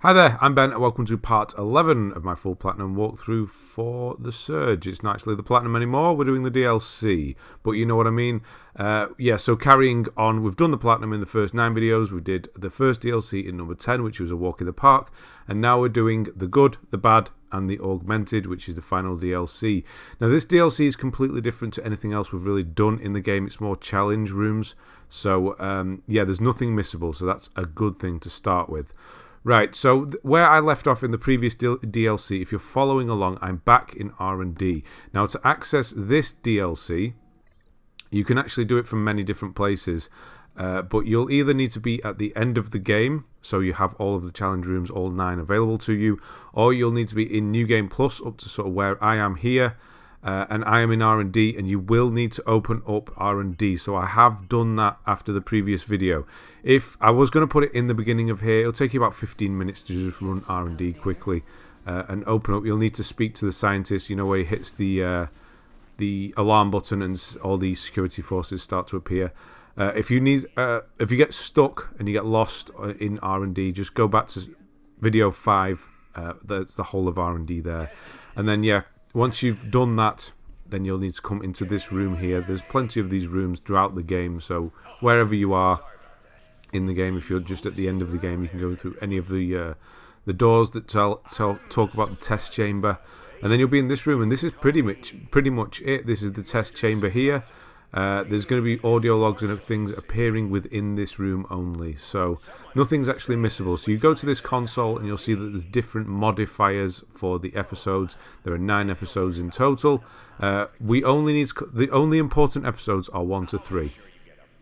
Hi there, I'm Ben and welcome to part 11 of my full platinum walkthrough for The Surge. It's not actually the platinum anymore, we're doing the DLC, but you know what I mean. So carrying on, we've done the platinum in the first 9 videos, we did the first DLC in number 10, which was a walk in the park, and now we're doing the good, the bad, and the Augmented, which is the final DLC. Now this DLC is completely different to anything else we've really done in the game. It's more challenge rooms, so there's nothing missable, so that's a good thing to start with. Right, so where I left off in the previous DLC, if you're following along, I'm back in R&D. Now, to access this DLC, you can actually do it from many different places, but you'll either need to be at the end of the game, so you have all of the challenge rooms, all 9 available to you, or you'll need to be in New Game Plus up to sort of where I am here, and I am in R&D, and you will need to open up R&D. So I have done that after the previous video. If I was going to put it in the beginning of here, it'll take you about 15 minutes to just run R&D quickly and open up. You'll need to speak to the scientist, you know, where he hits the alarm button and all these security forces start to appear. If you get stuck and you get lost in R&D, just go back to video 5. That's the whole of R&D there. And then, once you've done that, then you'll need to come into this room here. There's plenty of these rooms throughout the game, so wherever you are in the game, if you're just at the end of the game, you can go through any of the doors that talk about the test chamber, and then you'll be in this room, and this is pretty much it. This is the test chamber here. There's going to be audiologs and things appearing within this room only, so nothing's actually missable. So you go to this console and you'll see that there's different modifiers for the episodes. There are 9 episodes in total. The only important episodes are 1 to 3.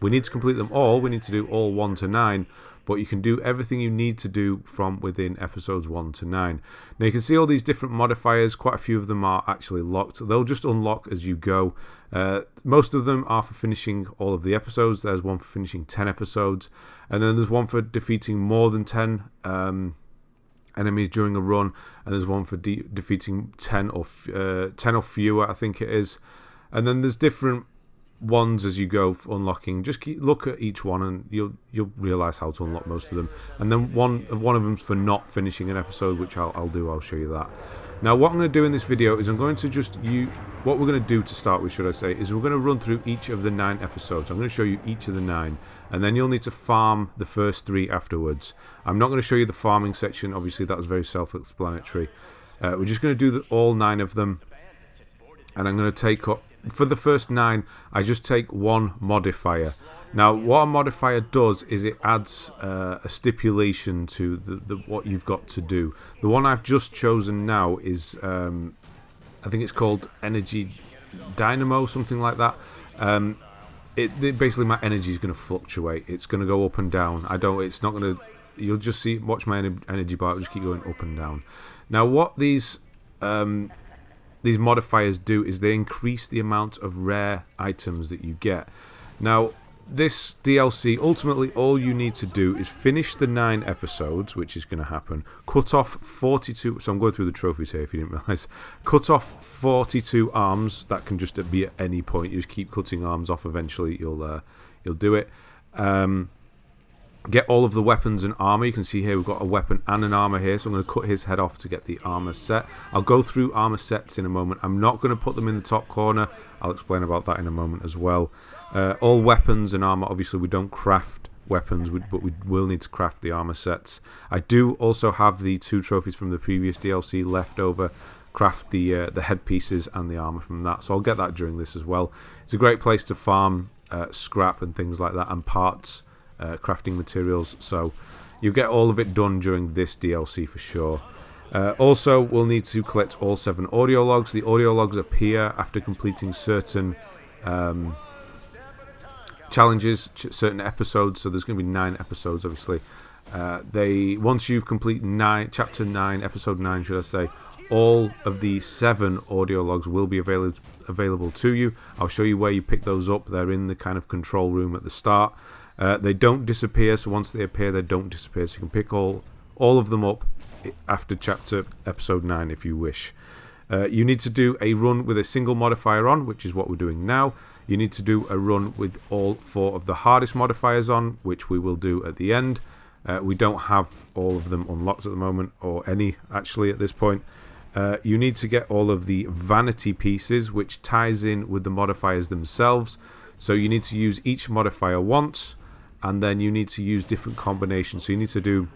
We need to complete them all. We need to do all 1 to 9, but you can do everything you need to do from within episodes 1 to 9. Now you can see all these different modifiers. Quite a few of them are actually locked. They'll just unlock as you go. Most of them are for finishing all of the episodes. There's one for finishing 10 episodes, and then there's one for defeating more than 10 enemies during a run, and there's one for defeating 10 or fewer, I think it is. And then there's different ones as you go for unlocking. Just look at each one and you'll realize how to unlock most of them. And then one of them's for not finishing an episode, which I'll show you that. Now what I'm going to do in this video is what we're going to do to start with, is we're going to run through each of the 9 episodes. I'm going to show you each of the 9, and then you'll need to farm the first 3 afterwards. I'm not going to show you the farming section, obviously that was very self-explanatory. We're just going to do all 9 of them, and I'm going to take up, for the first 9, I just take 1 modifier. Now, what a modifier does is it adds a stipulation to what you've got to do. The one I've just chosen now is, I think it's called Energy Dynamo, something like that. Basically, my energy is going to fluctuate. It's going to go up and down. It's not going to. You'll just watch my energy bar just keep going up and down. Now, what these modifiers do is they increase the amount of rare items that you get. Now, this DLC, ultimately all you need to do is finish the 9 episodes, which is going to happen, cut off 42, so I'm going through the trophies here if you didn't realise, cut off 42 arms. That can just be at any point. You just keep cutting arms off, eventually you'll do it. Get all of the weapons and armor. You can see here we've got a weapon and an armor here, so I'm going to cut his head off to get the armor set. I'll go through armor sets in a moment. I'm not going to put them in the top corner. I'll explain about that in a moment as well. All weapons and armor, obviously we don't craft weapons, but we will need to craft the armor sets. I do also have the 2 trophies from the previous DLC left over. Craft the headpieces and the armor from that, so I'll get that during this as well. It's a great place to farm scrap and things like that, and parts, crafting materials, so you get all of it done during this DLC for sure. Also, we'll need to collect all 7 audiologs. The audiologs appear after completing certain challenges, certain episodes, so there's going to be 9 episodes obviously. Once you complete chapter 9, episode 9 should I say, all of the 7 audiologs will be available to you. I'll show you where you pick those up. They're in the kind of control room at the start. They don't disappear, so once they appear they don't disappear, so you can pick all of them up after episode 9 if you wish. You need to do a run with a single modifier on, which is what we're doing now. You need to do a run with all 4 of the hardest modifiers on, which we will do at the end. We don't have all of them unlocked at the moment, or any actually at this point. You need to get all of the vanity pieces, which ties in with the modifiers themselves. So you need to use each modifier once, and then you need to use different combinations. So you need to do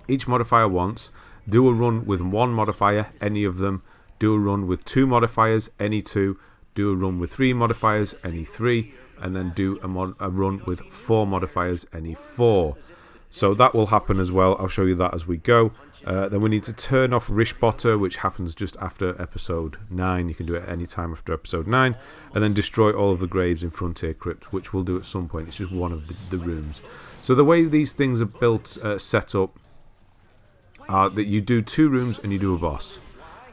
each modifier once, do a run with one modifier, any of them, do a run with 2 modifiers, any 2, do a run with 3 modifiers, any 3, and then do a run with 4 modifiers, any 4. So that will happen as well. I'll show you that as we go. Then we need to turn off Rischboter, which happens just after episode 9. You can do it any time after episode 9. And then destroy all of the graves in Frontier Crypt, which we'll do at some point. It's just one of the rooms. So the way these things are built, set up, are that you do 2 rooms and you do a boss.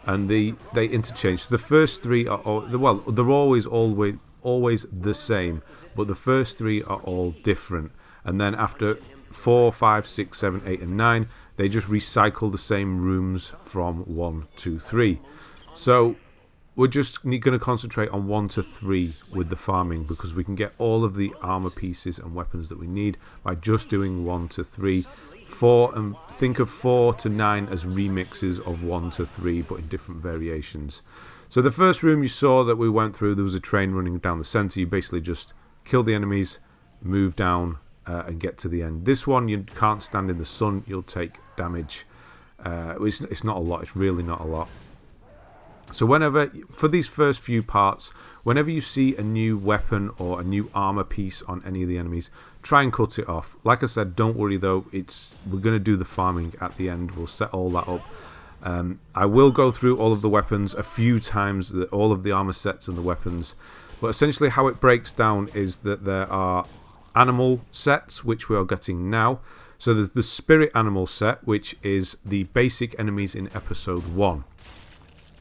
And they interchange. So the first 3 are they're always the same, but the first 3 are all different. And then after 4, 5, 6, 7, 8, and 9, they just recycle the same rooms from 1 to 3. So we're just going to concentrate on 1 to 3 with the farming, because we can get all of the armor pieces and weapons that we need by just doing 1 to 3. 4, and think of 4 to 9 as remixes of 1 to 3, but in different variations. So the first room you saw that we went through, there was a train running down the center. You basically just kill the enemies, move down, and get to the end. This one, you can't stand in the sun, you'll take damage. It's not a lot, it's really not a lot. So for these first few parts, whenever you see a new weapon or a new armor piece on any of the enemies, try and cut it off. Like I said, don't worry though, we're going to do the farming at the end, we'll set all that up. I will go through all of the weapons a few times, all of the armor sets and the weapons, but essentially how it breaks down is that there are animal sets, which we are getting now. So there's the spirit animal set, which is the basic enemies in episode 1.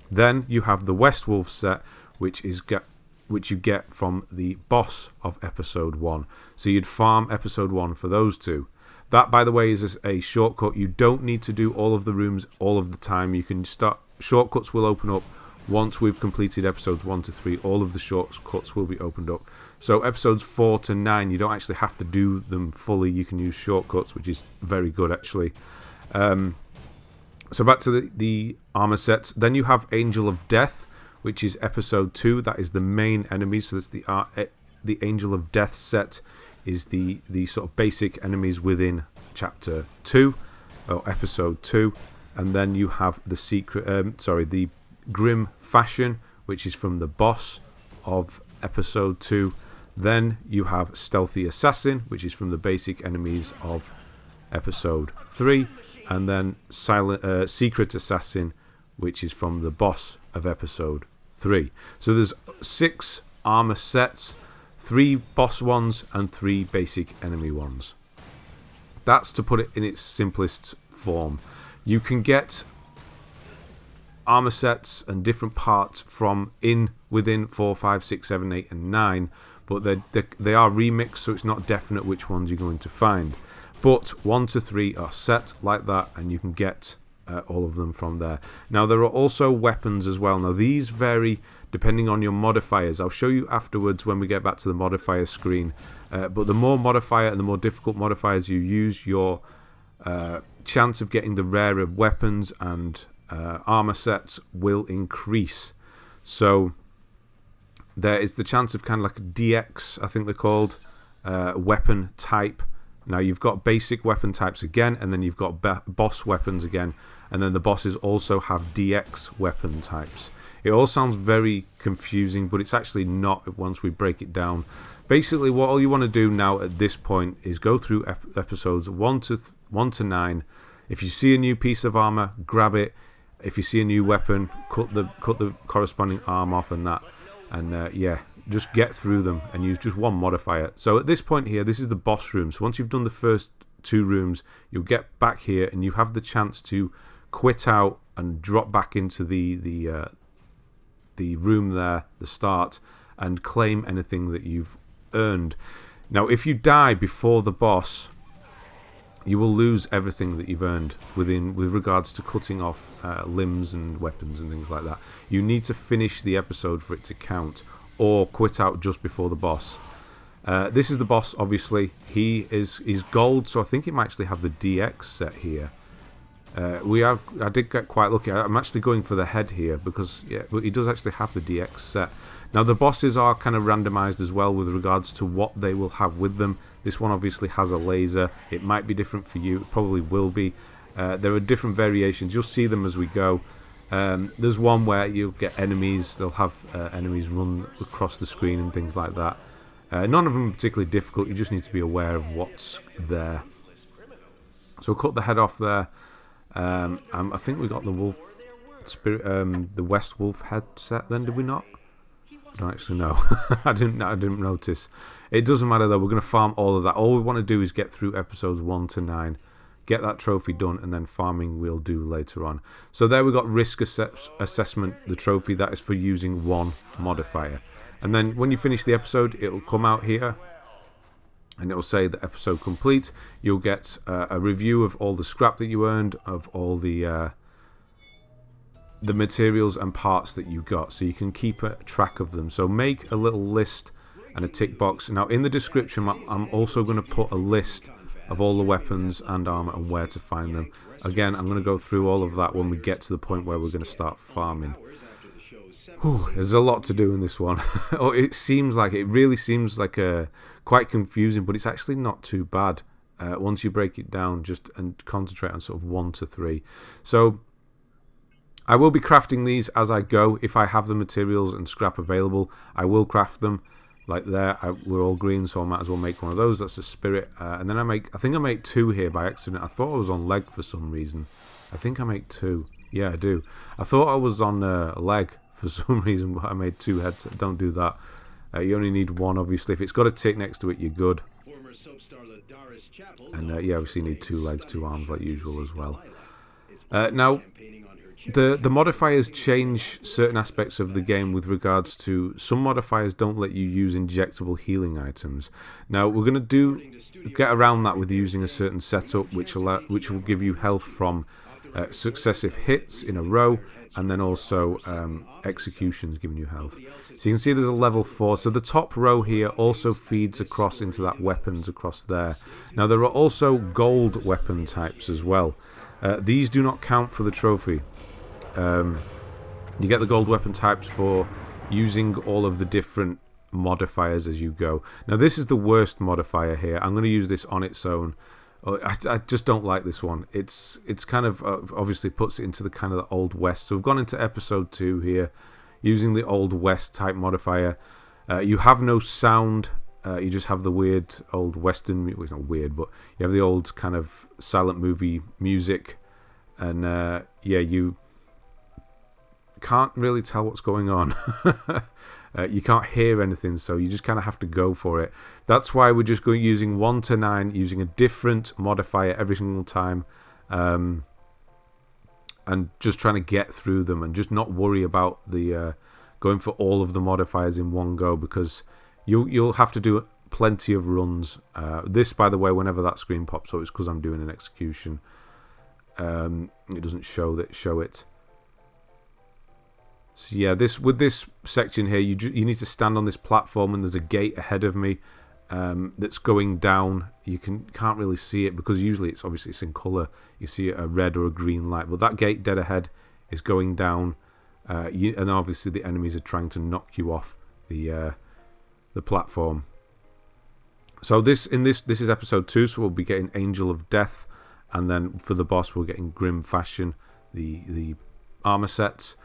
Then you have the West Wolf set, which you get from the boss of episode 1. So you'd farm episode 1 for those 2. That, by the way, is a shortcut. You don't need to do all of the rooms all of the time. You can start. Shortcuts will open up once we've completed episodes 1 to 3. All of the shortcuts will be opened up. So episodes 4 to 9, you don't actually have to do them fully. You can use shortcuts, which is very good actually. So back to the armor sets. Then you have Angel of Death, which is episode 2. That is the main enemy. So that's the Angel of Death set is the sort of basic enemies within chapter 2 or episode 2. And then you have the Grim Fashion, which is from the boss of episode 2. Then you have Stealthy Assassin, which is from the basic enemies of episode 3. And then Secret Assassin, which is from the boss of episode 3. So there's 6 armor sets, 3 boss ones, and 3 basic enemy ones. That's to put it in its simplest form. You can get armor sets and different parts from within 4, 5, 6, 7, 8, and 9, but they are remixed, so it's not definite which ones you're going to find. But 1 to 3 are set like that, and you can get all of them from there. Now there are also weapons as well. Now these vary depending on your modifiers. I'll show you afterwards when we get back to the modifier screen. But the more modifier and the more difficult modifiers you use, your chance of getting the rarer weapons and armor sets will increase. So there is the chance of kind of like a DX, I think they're called, weapon type. Now you've got basic weapon types again, and then you've got boss weapons again, and then the bosses also have DX weapon types. It all sounds very confusing, but it's actually not once we break it down. Basically, what all you want to do now at this point is go through episodes 1 to 9. If you see a new piece of armor, grab it. If you see a new weapon, cut the corresponding arm off and that. And yeah, just get through them and use just one modifier. So at this point here, this is the boss room. So once you've done the first 2 rooms, you'll get back here and you have the chance to quit out and drop back into the room there, the start, and claim anything that you've earned. Now, if you die before the boss, you will lose everything that you've earned with regards to cutting off limbs and weapons and things like that. You need to finish the episode for it to count, or quit out just before the boss. This is the boss, obviously. He's gold, so I think he might actually have the DX set here. I did get quite lucky. I'm actually going for the head here because but he does actually have the DX set. Now the bosses are kind of randomized as well with regards to what they will have with them. This one obviously has a laser. It might be different for you. It probably will be. There are different variations. You'll see them as we go. There's one where you'll get enemies. They'll have enemies run across the screen and things like that. None of them are particularly difficult. You just need to be aware of what's there. So we'll cut the head off there. I think we got the wolf spirit, the West Wolf headset. Then did we not? I don't actually know. I didn't notice. It doesn't matter though. We're going to farm all of that. All we want to do is get through episodes 1 to 9, get that trophy done, and then farming we'll do later on. So there we got risk assessment. The trophy that is for using one modifier. And then when you finish the episode, it'll come out here. And it'll say the episode complete. You'll get a review of all the scrap that you earned, of all the materials and parts that you got, so you can keep a track of them. So make a little list and a tick box. Now in the description, I'm also going to put a list of all the weapons and armor and where to find them. Again, I'm going to go through all of that when we get to the point where we're going to start farming. Whew, there's a lot to do in this one. It really seems like quite confusing, but it's actually not too bad once you break it down and concentrate on sort of 1 to 3. So I will be crafting these as I go. If I have the materials and scrap available, I will craft them. Like there, we're all green, so I might as well make one of those. That's a spirit. And then I think I make 2 here by accident. I thought I was on leg for some reason. I think I make 2. Yeah, I do. I thought I was on leg for some reason, but I made 2 heads. Don't do that. You only need 1, obviously. If it's got a tick next to it, you're good. And yeah, obviously you need 2 legs, 2 arms like usual as well. Now, the modifiers change certain aspects of the game with regards to some modifiers don't let you use injectable healing items. Now we're going to get around that with using a certain setup which will give you health from successive hits in a row, and then also executions giving you health. So you can see there's a level 4. So the top row here also feeds across into that weapons across there. Now there are also gold weapon types as well. These do not count for the trophy. You get the gold weapon types for using all of the different modifiers as you go. Now this is the worst modifier here. I'm going to use this on its own. I just don't like this one. It's kind of obviously puts it into the kind of the Old West. So we've gone into episode 2 here using the Old West type modifier. You have no sound. You just have the weird old Western. Well, it's not weird, but you have the old kind of silent movie music, and yeah, you can't really tell what's going on. You can't hear anything, so you just kind of have to go for it. That's why we're just going using 1 to 9, using a different modifier every single time, and just trying to get through them and just not worry about the going for all of the modifiers in one go, because you'll have to do plenty of runs. This, by the way, whenever that screen pops up, it's because I'm doing an execution. It doesn't show it. So yeah, with this section here, you need to stand on this platform, and there's a gate ahead of me that's going down. You can't really see it because usually it's in colour. You see a red or a green light, but that gate dead ahead is going down, and obviously the enemies are trying to knock you off the platform. So this is episode 2, so we'll be getting Angel of Death, and then for the boss we're getting Grim Fashion, the armor sets.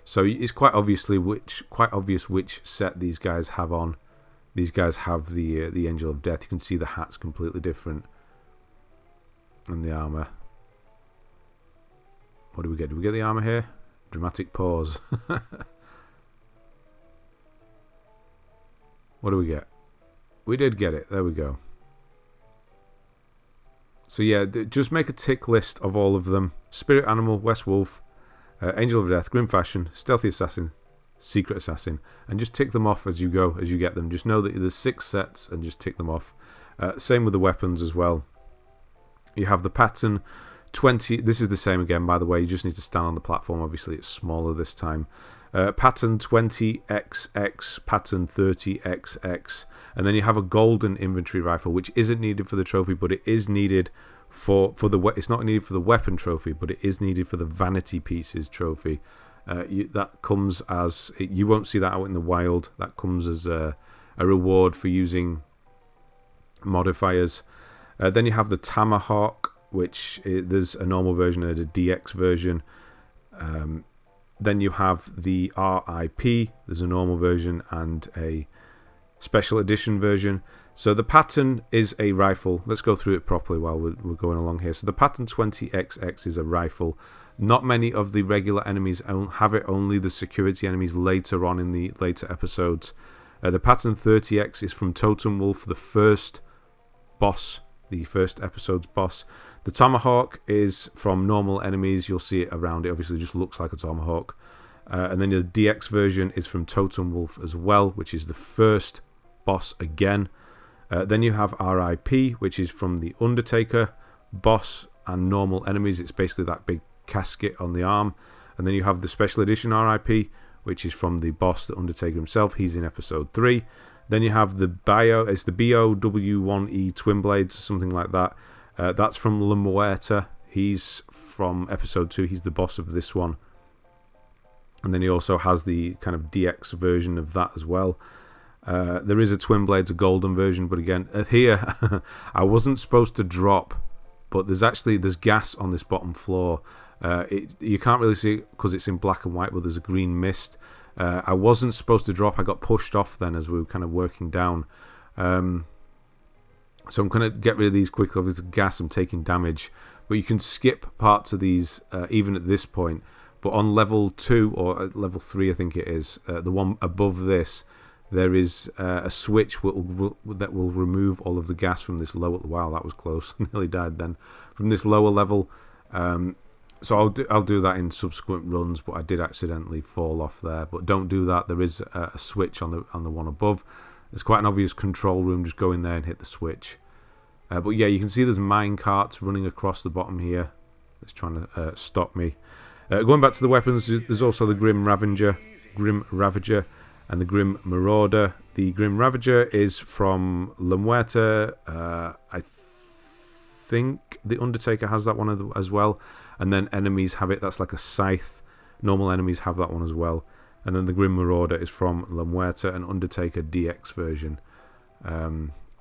So it's quite obvious which set these guys have on. These guys have the Angel of Death. You can see the hat's completely different, and the armor. What do we get? Do we get the armor here? Dramatic pause. What do we get? We did get it. There we go. So yeah, just make a tick list of all of them. Spirit Animal, West Wolf, Angel of Death, Grim Fashion, Stealthy Assassin, Secret Assassin, and just tick them off as you go, as you get them. Just know that there's 6 sets and just tick them off. Same with the weapons as well. You have the pattern 20. This is the same again, by the way. You just need to stand on the platform. Obviously it's smaller this time. pattern 20XX, pattern 30XX, and then you have a golden inventory rifle, which isn't needed for the trophy, but it is needed for the it's not needed for the weapon trophy, but it is needed for the vanity pieces trophy. That comes as, you won't see that out in the wild. That comes as a reward for using modifiers. Then you have the Tomahawk, which there's a normal version and a DX version. Then you have the RIP, there's a normal version and a special edition version. So the pattern is a rifle. Let's go through it properly while we're going along here. So the pattern 20XX is a rifle. Not many of the regular enemies have it, only the security enemies later on in the later episodes. The pattern 30X is from Totem Wolf, the first boss, the first episode's boss. The Tomahawk is from normal enemies. You'll see it around it. Obviously, it just looks like a Tomahawk. And then the DX version is from Totem Wolf as well, which is the first boss again. Then you have RIP, which is from the Undertaker boss and normal enemies. It's basically that big casket on the arm. And then you have the special edition RIP, which is from the boss, the Undertaker himself. He's in episode 3. Then you have the it's the BOW1E Twin Blades, something like that. That's from La Muerta. He's from episode 2. He's the boss of this one. And then he also has the kind of DX version of that as well. There is a Twin Blades, a golden version, but again, here, I wasn't supposed to drop, but there's gas on this bottom floor. You can't really see it because it's in black and white, but there's a green mist. I wasn't supposed to drop. I got pushed off then as we were kind of working down. So I'm going to get rid of these quickly. Obviously, gas, I'm taking damage. But you can skip parts of these even at this point. But on level 2 or level 3, I think it is, the one above this, there is a switch that will remove all of the gas from this lower... Wow, that was close. Nearly died then. From this lower level. So I'll do that in subsequent runs, but I did accidentally fall off there. But don't do that. There is a switch on the one above. There's quite an obvious control room. Just go in there and hit the switch. But yeah, you can see there's mine carts running across the bottom here. It's trying to stop me. Going back to the weapons, there's also the Grim Ravager, and the Grim Marauder. The Grim Ravager is from La Muerta. I think the Undertaker has that one as well. And then enemies have it. That's like a scythe. Normal enemies have that one as well. And then the Grim Marauder is from La Muerta, an Undertaker DX version.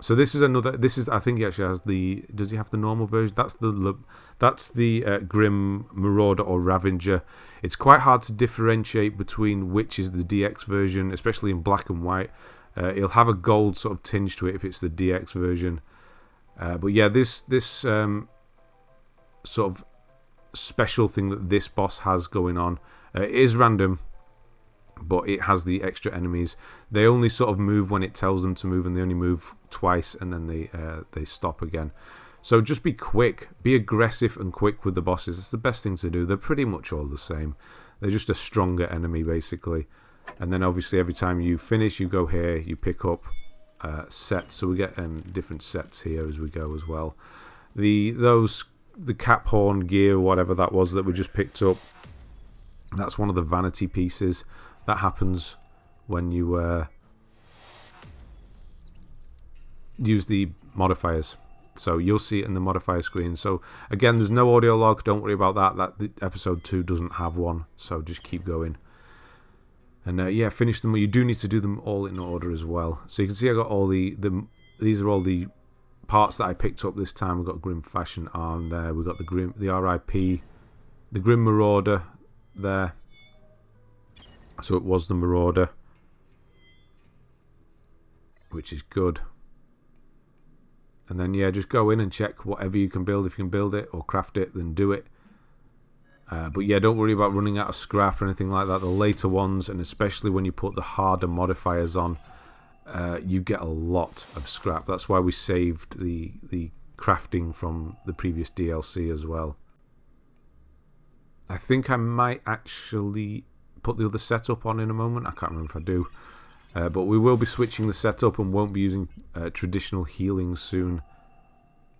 So this is another. This is, I think he actually has the. Does he have the normal version? That's the Grim Marauder or Ravager. It's quite hard to differentiate between which is the DX version, especially in black and white. It'll have a gold sort of tinge to it if it's the DX version. But yeah, this sort of special thing that this boss has going on, it is random, but it has the extra enemies. They only sort of move when it tells them to move, and they only move twice, and then they stop again. So just be quick, be aggressive and quick with the bosses. It's the best thing to do. They're pretty much all the same. They're just a stronger enemy basically. And then obviously every time you finish, you go here, you pick up sets. So we get different sets here as we go as well. The cap horn gear, whatever that was that we just picked up, that's one of the vanity pieces. That happens when you use the modifiers. So you'll see it in the modifier screen. So again, there's no audio log. Don't worry about that. The episode 2 doesn't have one. So just keep going. And yeah, finish them. You do need to do them all in order as well. So you can see I got all these are all the parts that I picked up this time. We've got Grim Fashion Arm there. We've got the RIP, the Grim Marauder there. So it was the Marauder, which is good. And then yeah, just go in and check whatever you can build. If you can build it or craft it, then do it. But yeah, don't worry about running out of scrap or anything like that. The later ones, and especially when you put the harder modifiers on, you get a lot of scrap. That's why we saved the crafting from the previous DLC as well. I think I might actually put the other setup on in a moment. I can't remember if I do. But we will be switching the setup and won't be using traditional healing soon.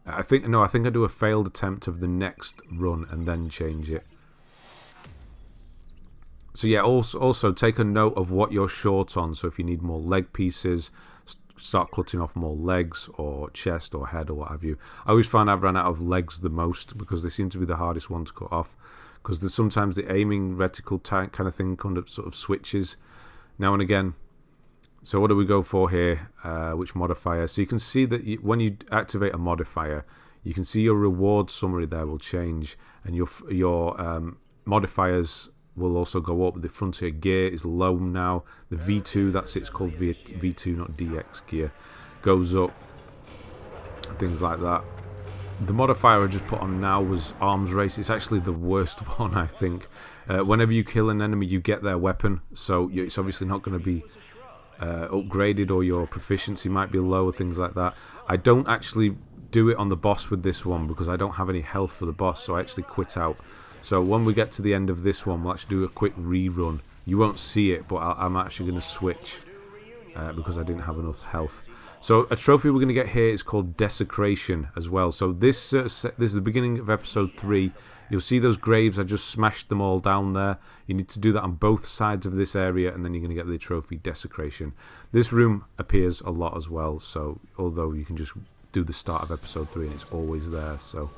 I think I do a failed attempt of the next run and then change it. So yeah, also take a note of what you're short on. So if you need more leg pieces, start cutting off more legs or chest or head or what have you. I always find I've run out of legs the most because they seem to be the hardest one to cut off, because there's sometimes the aiming reticle kind of thing kind of sort of switches now and again. So what do we go for here? Which modifier? So you can see that when you activate a modifier, you can see your reward summary there will change, and your modifiers will also go up. The frontier gear is low now. The V2, that's it's called V2, not DX gear, goes up. Things like that. The modifier I just put on now was arms race. It's actually the worst one, I think. Whenever you kill an enemy, you get their weapon, so it's obviously not going to be upgraded, or your proficiency might be low or things like that. I don't actually do it on the boss with this one because I don't have any health for the boss, so I actually quit out. So when we get to the end of this one, we'll actually do a quick rerun. You won't see it, but I'm actually going to switch because I didn't have enough health. So a trophy we're going to get here is called Desecration as well. So this is the beginning of episode 3. You'll see those graves. I just smashed them all down there. You need to do that on both sides of this area, and then you're going to get the trophy Desecration. This room appears a lot as well, so although you can just do the start of episode 3 and it's always there, so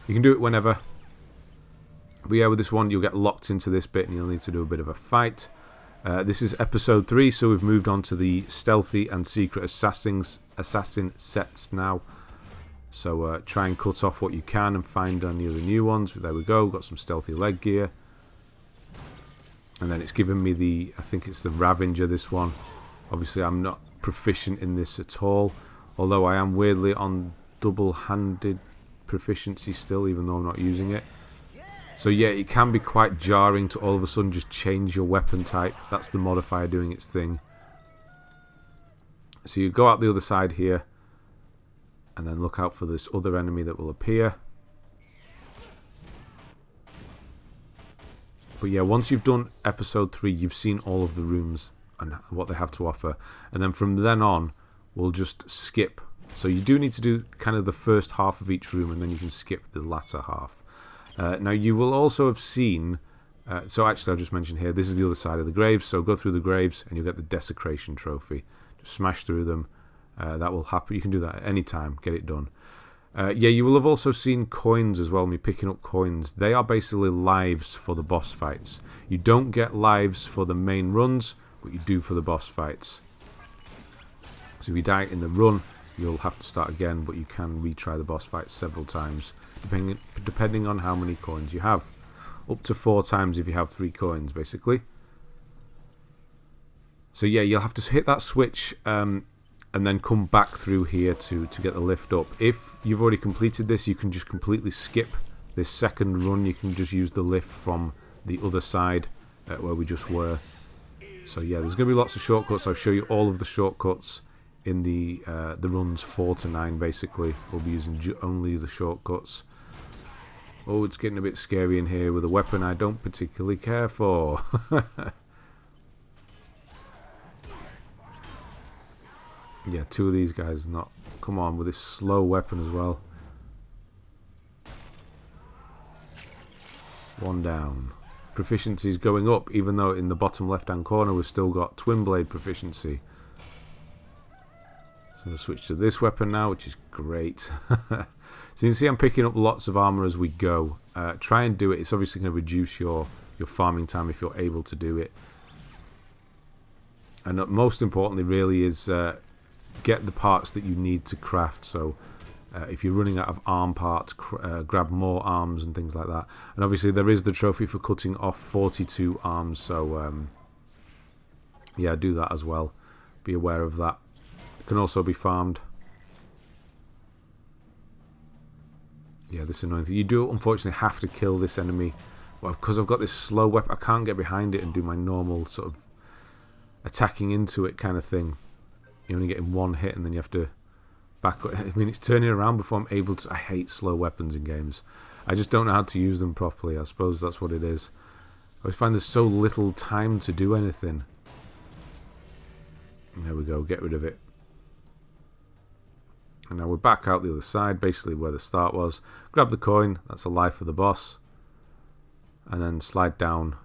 you can do it whenever. But yeah, with this one you'll get locked into this bit and you'll need to do a bit of a fight. This is episode 3, so we've moved on to the stealthy and secret assassin sets now. So try and cut off what you can and find any of the new ones. There we go, got some stealthy leg gear. And then it's given me the, I think it's the Ravager, this one. Obviously I'm not proficient in this at all, although I am weirdly on double-handed proficiency still, even though I'm not using it. So yeah, it can be quite jarring to all of a sudden just change your weapon type. That's the modifier doing its thing. So you go out the other side here, and then look out for this other enemy that will appear. But yeah, once you've done episode 3, you've seen all of the rooms and what they have to offer. And then from then on, we'll just skip. So you do need to do kind of the first half of each room, and then you can skip the latter half. Now you will also have seen, so actually I'll just mention here, this is the other side of the graves, so go through the graves and you'll get the Desecration trophy. Just smash through them, that will happen. You can do that at any time, get it done. Yeah, you will have also seen coins as well, me picking up coins. They are basically lives for the boss fights. You don't get lives for the main runs, but you do for the boss fights. So if you die in the run, you'll have to start again, but you can retry the boss fights several times, depending on how many coins you have. Up to 4 times if you have 3 coins, basically. So yeah, you'll have to hit that switch and then come back through here to get the lift up. If you've already completed this, you can just completely skip this second run. You can just use the lift from the other side where we just were. So yeah, there's going to be lots of shortcuts. I'll show you all of the shortcuts in the runs 4 to 9 basically. We'll be using only the shortcuts. Oh, it's getting a bit scary in here with a weapon I don't particularly care for. Yeah, 2 of these guys not... Come on, with this slow weapon as well. 1 down. Proficiency is going up, even though in the bottom left-hand corner we've still got twin blade proficiency. So I'm going to switch to this weapon now, which is great. So you can see I'm picking up lots of armor as we go. Try and do it. It's obviously going to reduce your farming time if you're able to do it. And most importantly really is get the parts that you need to craft. So if you're running out of arm parts, grab more arms and things like that. And obviously there is the trophy for cutting off 42 arms, so yeah, do that as well. Be aware of that. It can also be farmed. Yeah, this annoying thing. You do unfortunately have to kill this enemy. Well, because I've got this slow weapon, I can't get behind it and do my normal sort of attacking into it kind of thing. You only get in 1 hit and then you have to back up. I mean, it's turning around before I'm able to... I hate slow weapons in games. I just don't know how to use them properly. I suppose that's what it is. I always find there's so little time to do anything. And there we go, get rid of it. And now we're back out the other side, basically where the start was. Grab the coin, that's a life for the boss. And then slide down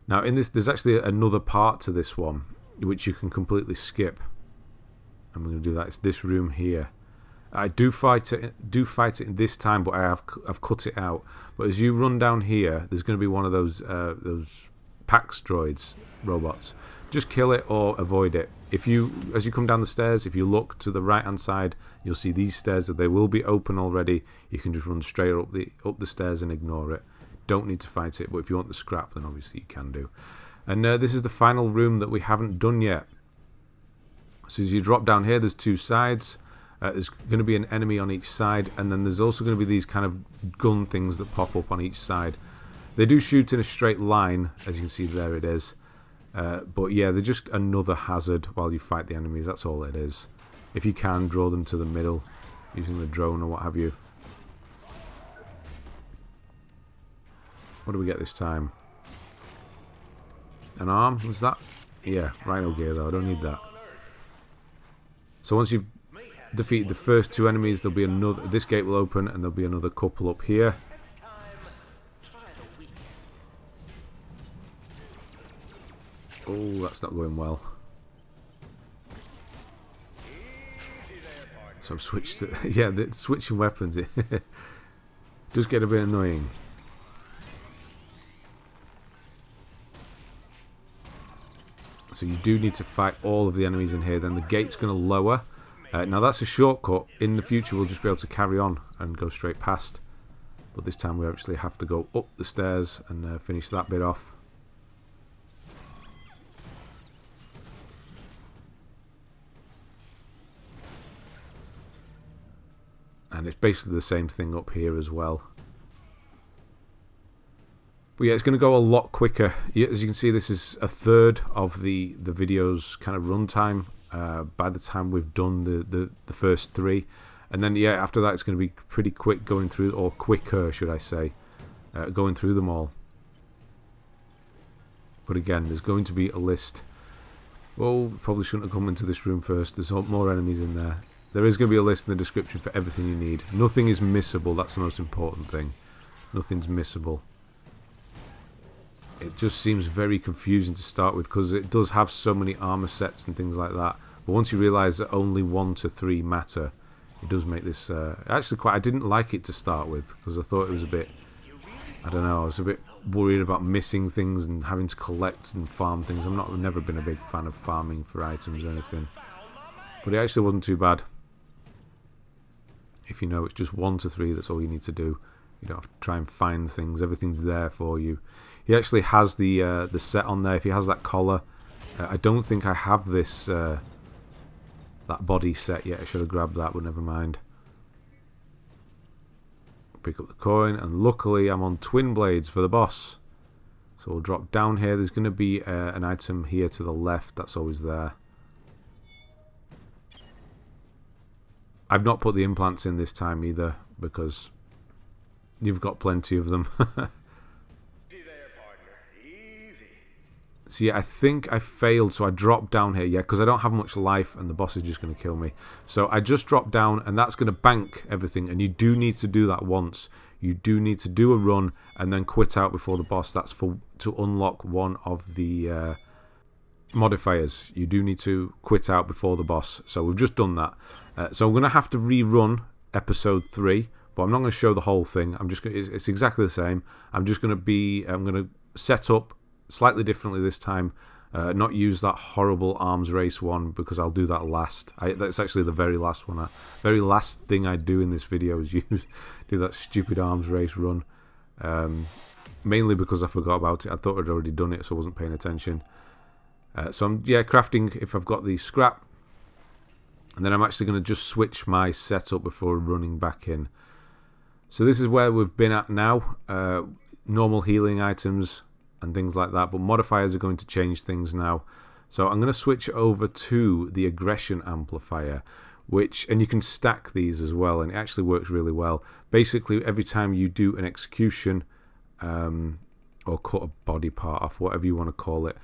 Now in this, there's actually another part to this one which you can completely skip. I'm going to do that. It's this room here. I do fight it in this time, but I've cut it out. But as you run down here, there's going to be one of those Pax droids robots. Just kill it or avoid it. As you come down the stairs, if you look to the right hand side, you'll see these stairs that they will be open already. You can just run straight up the stairs and ignore it. Don't need to fight it, but if you want the scrap, then obviously you can do. And this is the final room that we haven't done yet. So as you drop down here, there's two sides. There's going to be an enemy on each side, and then there's also going to be these kind of gun things that pop up on each side. They do shoot in a straight line, as you can see there it is. But yeah, they're just another hazard while you fight the enemies, that's all it is. If you can, draw them to the middle using the drone or what have you. What do we get this time? An arm? Was that? Yeah, rhino gear though, I don't need that. So once you've defeated the first two enemies, there'll be another. This gate will open and there'll be another couple up here. Oh, that's not going well. So I've switched to, yeah, switching weapons it does get a bit annoying. So you do need to fight all of the enemies in here. Then the gate's going to lower. Now that's a shortcut. In the future we'll just be able to carry on and go straight past. But this time we actually have to go up the stairs and finish that bit off. And it's basically the same thing up here as well. But yeah, it's going to go a lot quicker. As you can see, this is a third of the video's kind of runtime. By the time we've done the first three, and then yeah, after that it's going to be pretty quick going through, or quicker should I say, going through them all. But again, there's going to be a list. Well, probably shouldn't have come into this room first. There's more enemies in there. There is going to be a list in the description for everything you need. Nothing is missable. That's the most important thing. Nothing's missable. It just seems very confusing to start with because it does have so many armor sets and things like that. But once you realise that only 1 to 3 matter, it does make this actually quite. I didn't like it to start with because I thought it was a bit. I don't know. I was a bit worried about missing things and having to collect and farm things. I've never been a big fan of farming for items or anything. But it actually wasn't too bad. If you know it's just 1 to 3, that's all you need to do. You don't have to try and find things. Everything's there for you. He actually has the set on there. If he has that collar, I don't think I have this that body set yet. I should have grabbed that, but never mind. Pick up the coin, and luckily I'm on twin blades for the boss. So we'll drop down here. There's going to be an item here to the left. That's always there. I've not put the implants in this time either because you've got plenty of them. So yeah, I think I failed, so I dropped down here, yeah, because I don't have much life and the boss is just going to kill me. So I just dropped down, and that's going to bank everything, and you do need to do that once. You do need to do a run and then quit out before the boss. That's to unlock one of the modifiers. You do need to quit out before the boss. So we've just done that. So I'm going to have to rerun episode 3, but I'm not going to show the whole thing. It's exactly the same. I'm going to set up slightly differently this time. Not use that horrible arms race one because I'll do that last. That's actually the very last one. Very last thing I do in this video is do that stupid arms race run. Mainly because I forgot about it. I thought I'd already done it, so I wasn't paying attention. So I'm crafting if I've got the scrap, and then I'm actually going to just switch my setup before running back in. So this is where we've been at now. Normal healing items and things like that, but modifiers are going to change things now. So I'm going to switch over to the aggression amplifier, and you can stack these as well, and it actually works really well. Basically, every time you do an execution or cut a body part off, whatever you want to call it,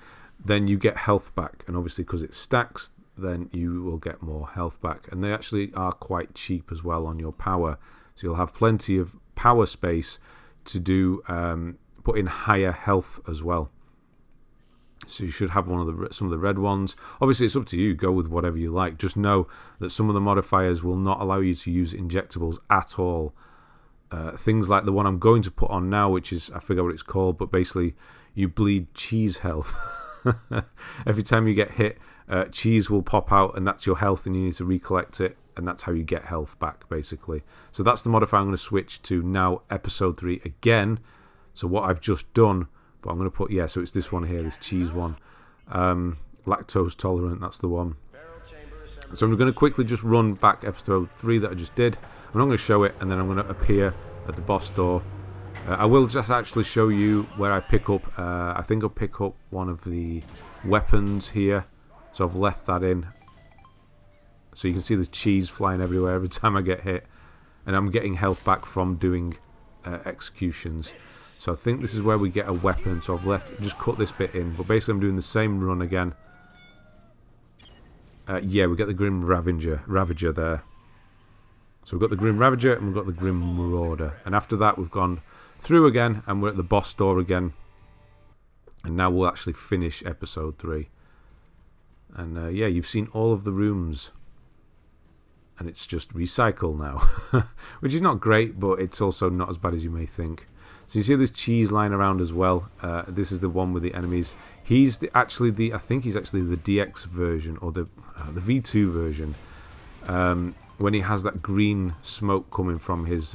then you get health back, and obviously because it stacks, then you will get more health back, and they actually are quite cheap as well on your power, so you'll have plenty of power space to do put in higher health as well. So you should have some of the red ones. Obviously, it's up to you. Go with whatever you like. Just know that some of the modifiers will not allow you to use injectables at all. Things like the one I'm going to put on now, which is, I forget what it's called, but basically you bleed cheese health. Every time you get hit, cheese will pop out, and that's your health, and you need to recollect it, and that's how you get health back, basically. So that's the modifier I'm going to switch to now, episode 3 again. So what I've just done, but I'm going to put, yeah, so it's this one here, this cheese one. Lactose tolerant, that's the one. So I'm going to quickly just run back episode 3 that I just did. I'm not going to show it, and then I'm going to appear at the boss door. I will just actually show you where I pick up. I think I'll pick up one of the weapons here. So I've left that in. So you can see the cheese flying everywhere every time I get hit. And I'm getting health back from doing executions. So I think this is where we get a weapon. So I've just cut this bit in. But basically I'm doing the same run again. Yeah, we get the Grim Ravager there. So we've got the Grim Ravager and we've got the Grim Marauder. And after that we've gone through again and we're at the boss door again. And now we'll actually finish episode 3. And yeah, you've seen all of the rooms. And it's just recycle now. Which is not great, but it's also not as bad as you may think. So you see this cheese lying around as well. This is the one with the enemies. He's I think he's actually the DX version, or the V2 version. When he has that green smoke coming from his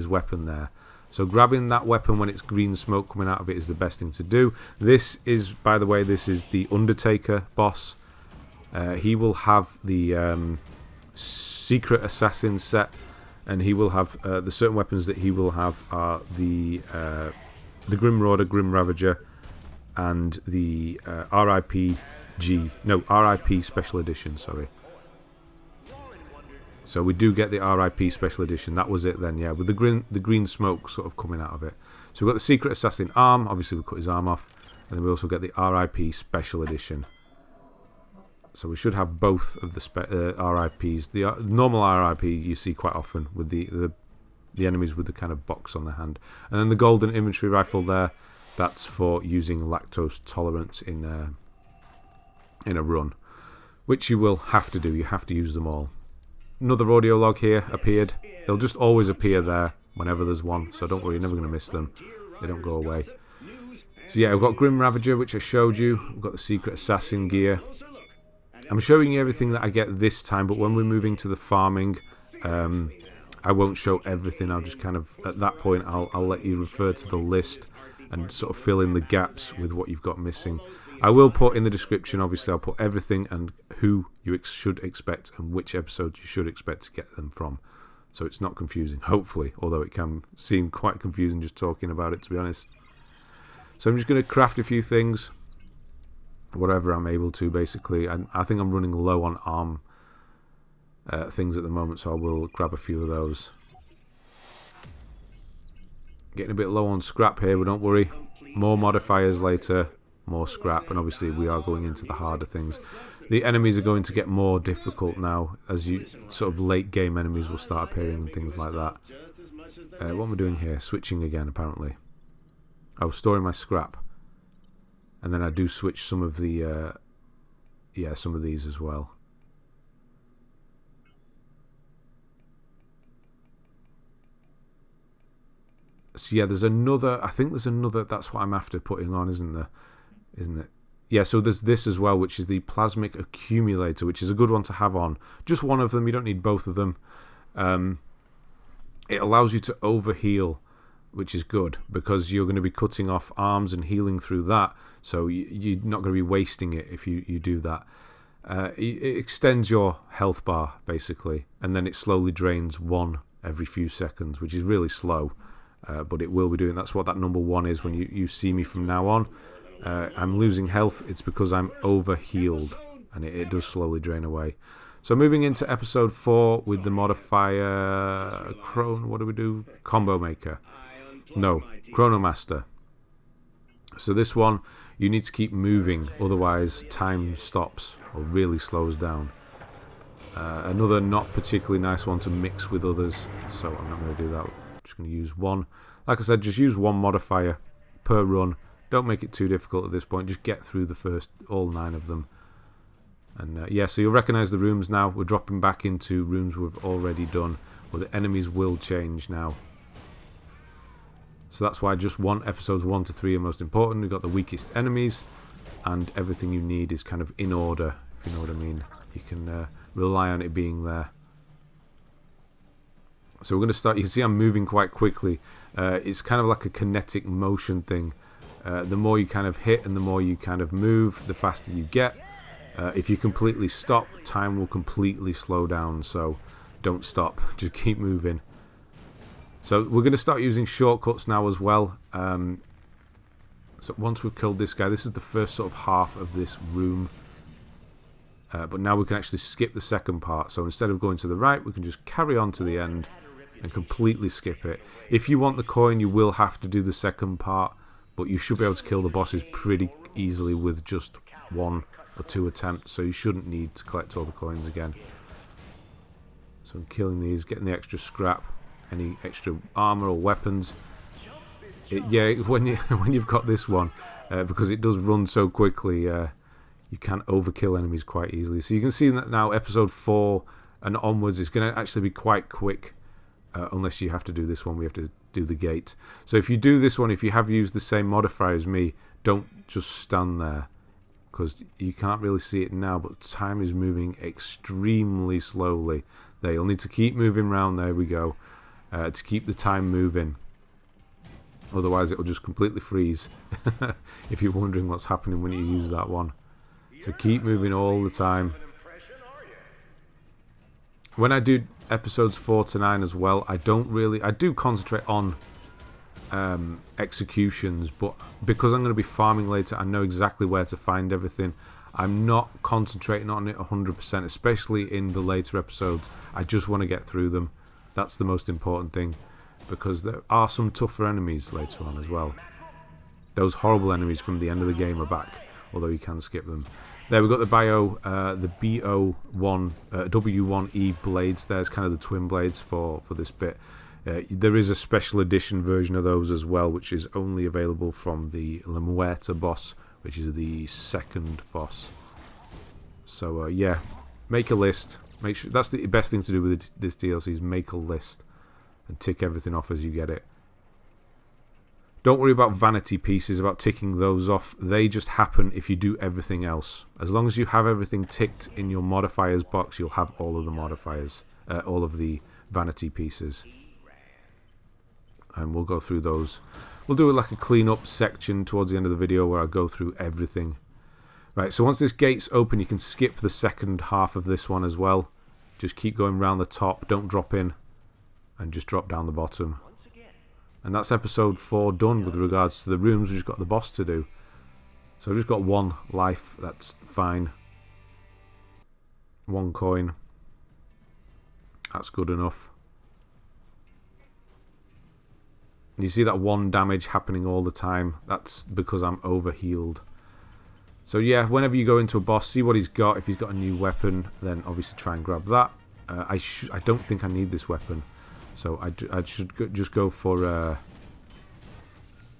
weapon there. So grabbing that weapon when it's green smoke coming out of it is the best thing to do. This is, by the way, this is the Undertaker boss. He will have the Secret Assassin set, and he will have the certain weapons that he will have are the Grim Marauder, Grim Ravager, and the RIP Special Edition, sorry. So we do get the RIP Special Edition. That was it then, yeah, with the green smoke sort of coming out of it. So we've got the Secret Assassin arm. Obviously we cut his arm off. And then we also get the RIP Special Edition. So we should have both of the RIPs. The normal RIP you see quite often with the enemies with the kind of box on their hand. And then the golden inventory rifle there, that's for using lactose tolerance in a run. Which you will have to do. You have to use them all. Another audio log here appeared. They'll just always appear there whenever there's one. So don't worry, you're never going to miss them. They don't go away. So yeah, we've got Grim Ravager, which I showed you. We've got the Secret Assassin gear. I'm showing you everything that I get this time, but when we're moving to the farming, I won't show everything. I'll just kind of, at that point, I'll let you refer to the list and sort of fill in the gaps with what you've got missing. I will put in the description, obviously, I'll put everything and who you should expect and which episodes you should expect to get them from. So it's not confusing, hopefully, although it can seem quite confusing just talking about it, to be honest. So I'm just going to craft a few things, whatever I'm able to, basically. And I think I'm running low on arm things at the moment, so I will grab a few of those. Getting a bit low on scrap here, but don't worry. More modifiers later, more scrap, and obviously we are going into the harder things. The enemies are going to get more difficult now, as you sort of late game enemies will start appearing and things like that. What am I doing here? Switching again, apparently. I was storing my scrap, and then I do switch some of the some of these as well. So yeah, there's another, I think there's another, that's what I'm after putting on, isn't it? Yeah, so there's this as well, which is the Plasmic Accumulator, which is a good one to have on. Just one of them, you don't need both of them. It allows you to overheal, which is good, because you're going to be cutting off arms and healing through that, so you're not going to be wasting it if you do that. It extends your health bar, basically, and then it slowly drains one every few seconds, which is really slow. But it will be doing, that's what that number 1 is when you see me from now on. I'm losing health, it's because I'm over healed, and it does slowly drain away. So moving into episode 4 with the modifier what do we do? Combo Maker. No, Chronomaster. So this one you need to keep moving, otherwise time stops or really slows down. Another not particularly nice one to mix with others, so I'm not going to do that. Just going to use one. Like I said, just use one modifier per run, Don't make it too difficult at this point. Just get through the first all 9 of them. And yeah, so you'll recognise the rooms now. We're dropping back into rooms we've already done, where the enemies will change now. So that's why just episodes 1 to 3 are most important. We've got the weakest enemies, and everything you need is kind of in order, if you know what I mean. You can rely on it being there. So we're going to start. You can see I'm moving quite quickly. It's kind of like a kinetic motion thing. The more you kind of hit and the more you kind of move, the faster you get. If you completely stop, time will completely slow down. So don't stop. Just keep moving. So we're going to start using shortcuts now as well. So once we've killed this guy, this is the first sort of half of this room. But now we can actually skip the second part. So instead of going to the right, we can just carry on to the end and completely skip it. If you want the coin, you will have to do the second part. But you should be able to kill the bosses pretty easily with just 1 or 2 attempts. So you shouldn't need to collect all the coins again. So I'm killing these, getting the extra scrap. Any extra armor or weapons. Yeah, when you've got this one, because it does run so quickly, you can overkill enemies quite easily. So you can see that now episode 4 and onwards is going to actually be quite quick, unless you have to do this one. We have to do the gate. So if you do this one, if you have used the same modifier as me, don't just stand there, because you can't really see it now, but time is moving extremely slowly. There, you'll need to keep moving around. There we go. To keep the time moving, otherwise it will just completely freeze. If you're wondering what's happening when you use that one, so keep moving all the time. When I do episodes 4 to 9 as well, I do concentrate on executions, but because I'm going to be farming later, I know exactly where to find everything. I'm not concentrating on it 100%, especially in the later episodes. I just want to get through them. That's the most important thing, because there are some tougher enemies later on as well. Those horrible enemies from the end of the game are back, although you can skip them. There we've got the BO1, W1E blades. There's kind of the twin blades for this bit. There is a special edition version of those as well, which is only available from the Lemuerta boss, which is the second boss. So yeah, make a list. Make sure that's the best thing to do with this DLC is make a list and tick everything off as you get it. Don't worry about vanity pieces, about ticking those off. They just happen if you do everything else. As long as you have everything ticked in your modifiers box, you'll have all of the modifiers, all of the vanity pieces. And we'll go through those. We'll do like a clean up section towards the end of the video where I go through everything. Right, so once this gate's open, you can skip the second half of this one as well. Just keep going round the top, don't drop in, and just drop down the bottom. And that's episode 4 done with regards to the rooms. We've just got the boss to do. So I've just got 1 life, that's fine. 1 coin. That's good enough. You see that 1 damage happening all the time. That's because I'm overhealed. So yeah, whenever you go into a boss, see what he's got. If he's got a new weapon, then obviously try and grab that. I don't think I need this weapon, so I should just go for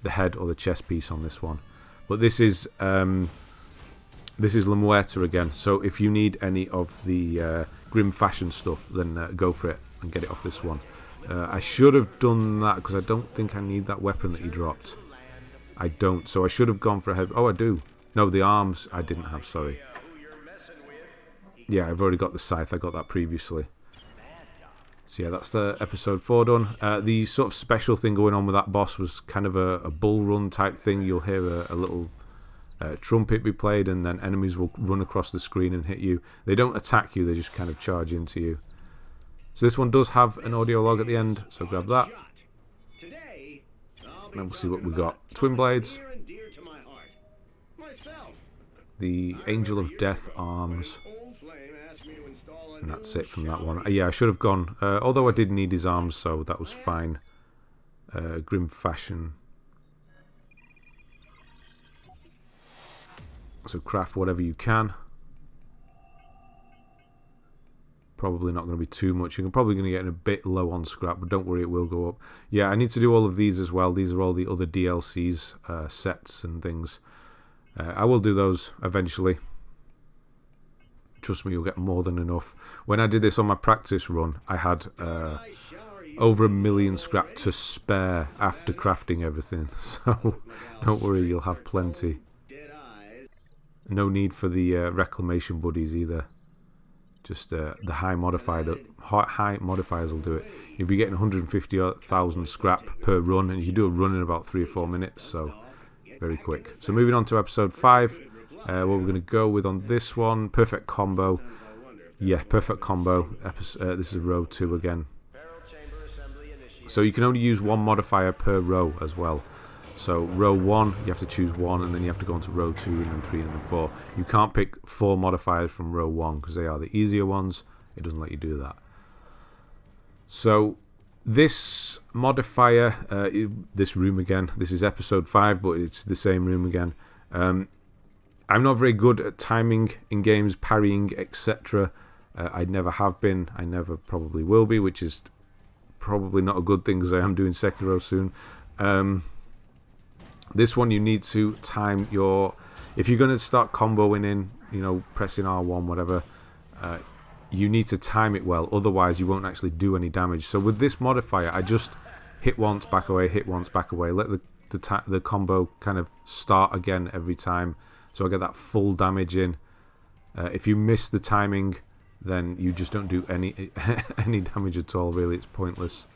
the head or the chest piece on this one. But this is Lemuerta again. So if you need any of the Grim Fashion stuff, then go for it and get it off this one. I should have done that because I don't think I need that weapon that he dropped. I don't, so I should have gone for a head. Oh, I do. No, the arms I didn't have, sorry. Yeah, I've already got the scythe. I got that previously. So yeah, that's the episode 4 done. The sort of special thing going on with that boss was kind of a bull run type thing. You'll hear a little trumpet be played, and then enemies will run across the screen and hit you. They don't attack you, they just kind of charge into you. So this one does have an audio log at the end, so grab that. And we'll see what we got. Twin blades. The Angel of Death arms. And that's it from that one. Yeah, I should have gone. Although I did need his arms, so that was fine. Grim Fashion. So craft whatever you can. Probably not going to be too much. You're probably going to get a bit low on scrap, but don't worry, it will go up. Yeah, I need to do all of these as well. These are all the other DLCs, sets and things. I will do those eventually. Trust me, you'll get more than enough. When I did this on my practice run, I had over 1 million scrap to spare after crafting everything. So don't worry, you'll have plenty. No need for the reclamation buddies either. Just the high modifiers will do it. You'll be getting 150,000 scrap per run, and you do a run in about 3 or 4 minutes, so very quick. So moving on to episode 5, what we're going to go with on this one, perfect combo. Yeah, perfect combo. This is row 2 again. So you can only use 1 modifier per row as well. So row 1, you have to choose 1, and then you have to go on to row 2, and then 3, and then 4. You can't pick 4 modifiers from row 1 because they are the easier ones. It doesn't let you do that. So this modifier, this room again, this is episode 5, but it's the same room again. I'm not very good at timing in games, parrying, etc. I never have been. I never probably will be, which is probably not a good thing because I am doing Sekiro soon. This one you need to time your... If you're going to start comboing in, you know, pressing R1, whatever, you need to time it well. Otherwise, you won't actually do any damage. So with this modifier, I just hit once, back away, hit once, back away. Let the combo kind of start again every time. So I get that full damage in. If you miss the timing, then you just don't do any any damage at all, really. It's pointless.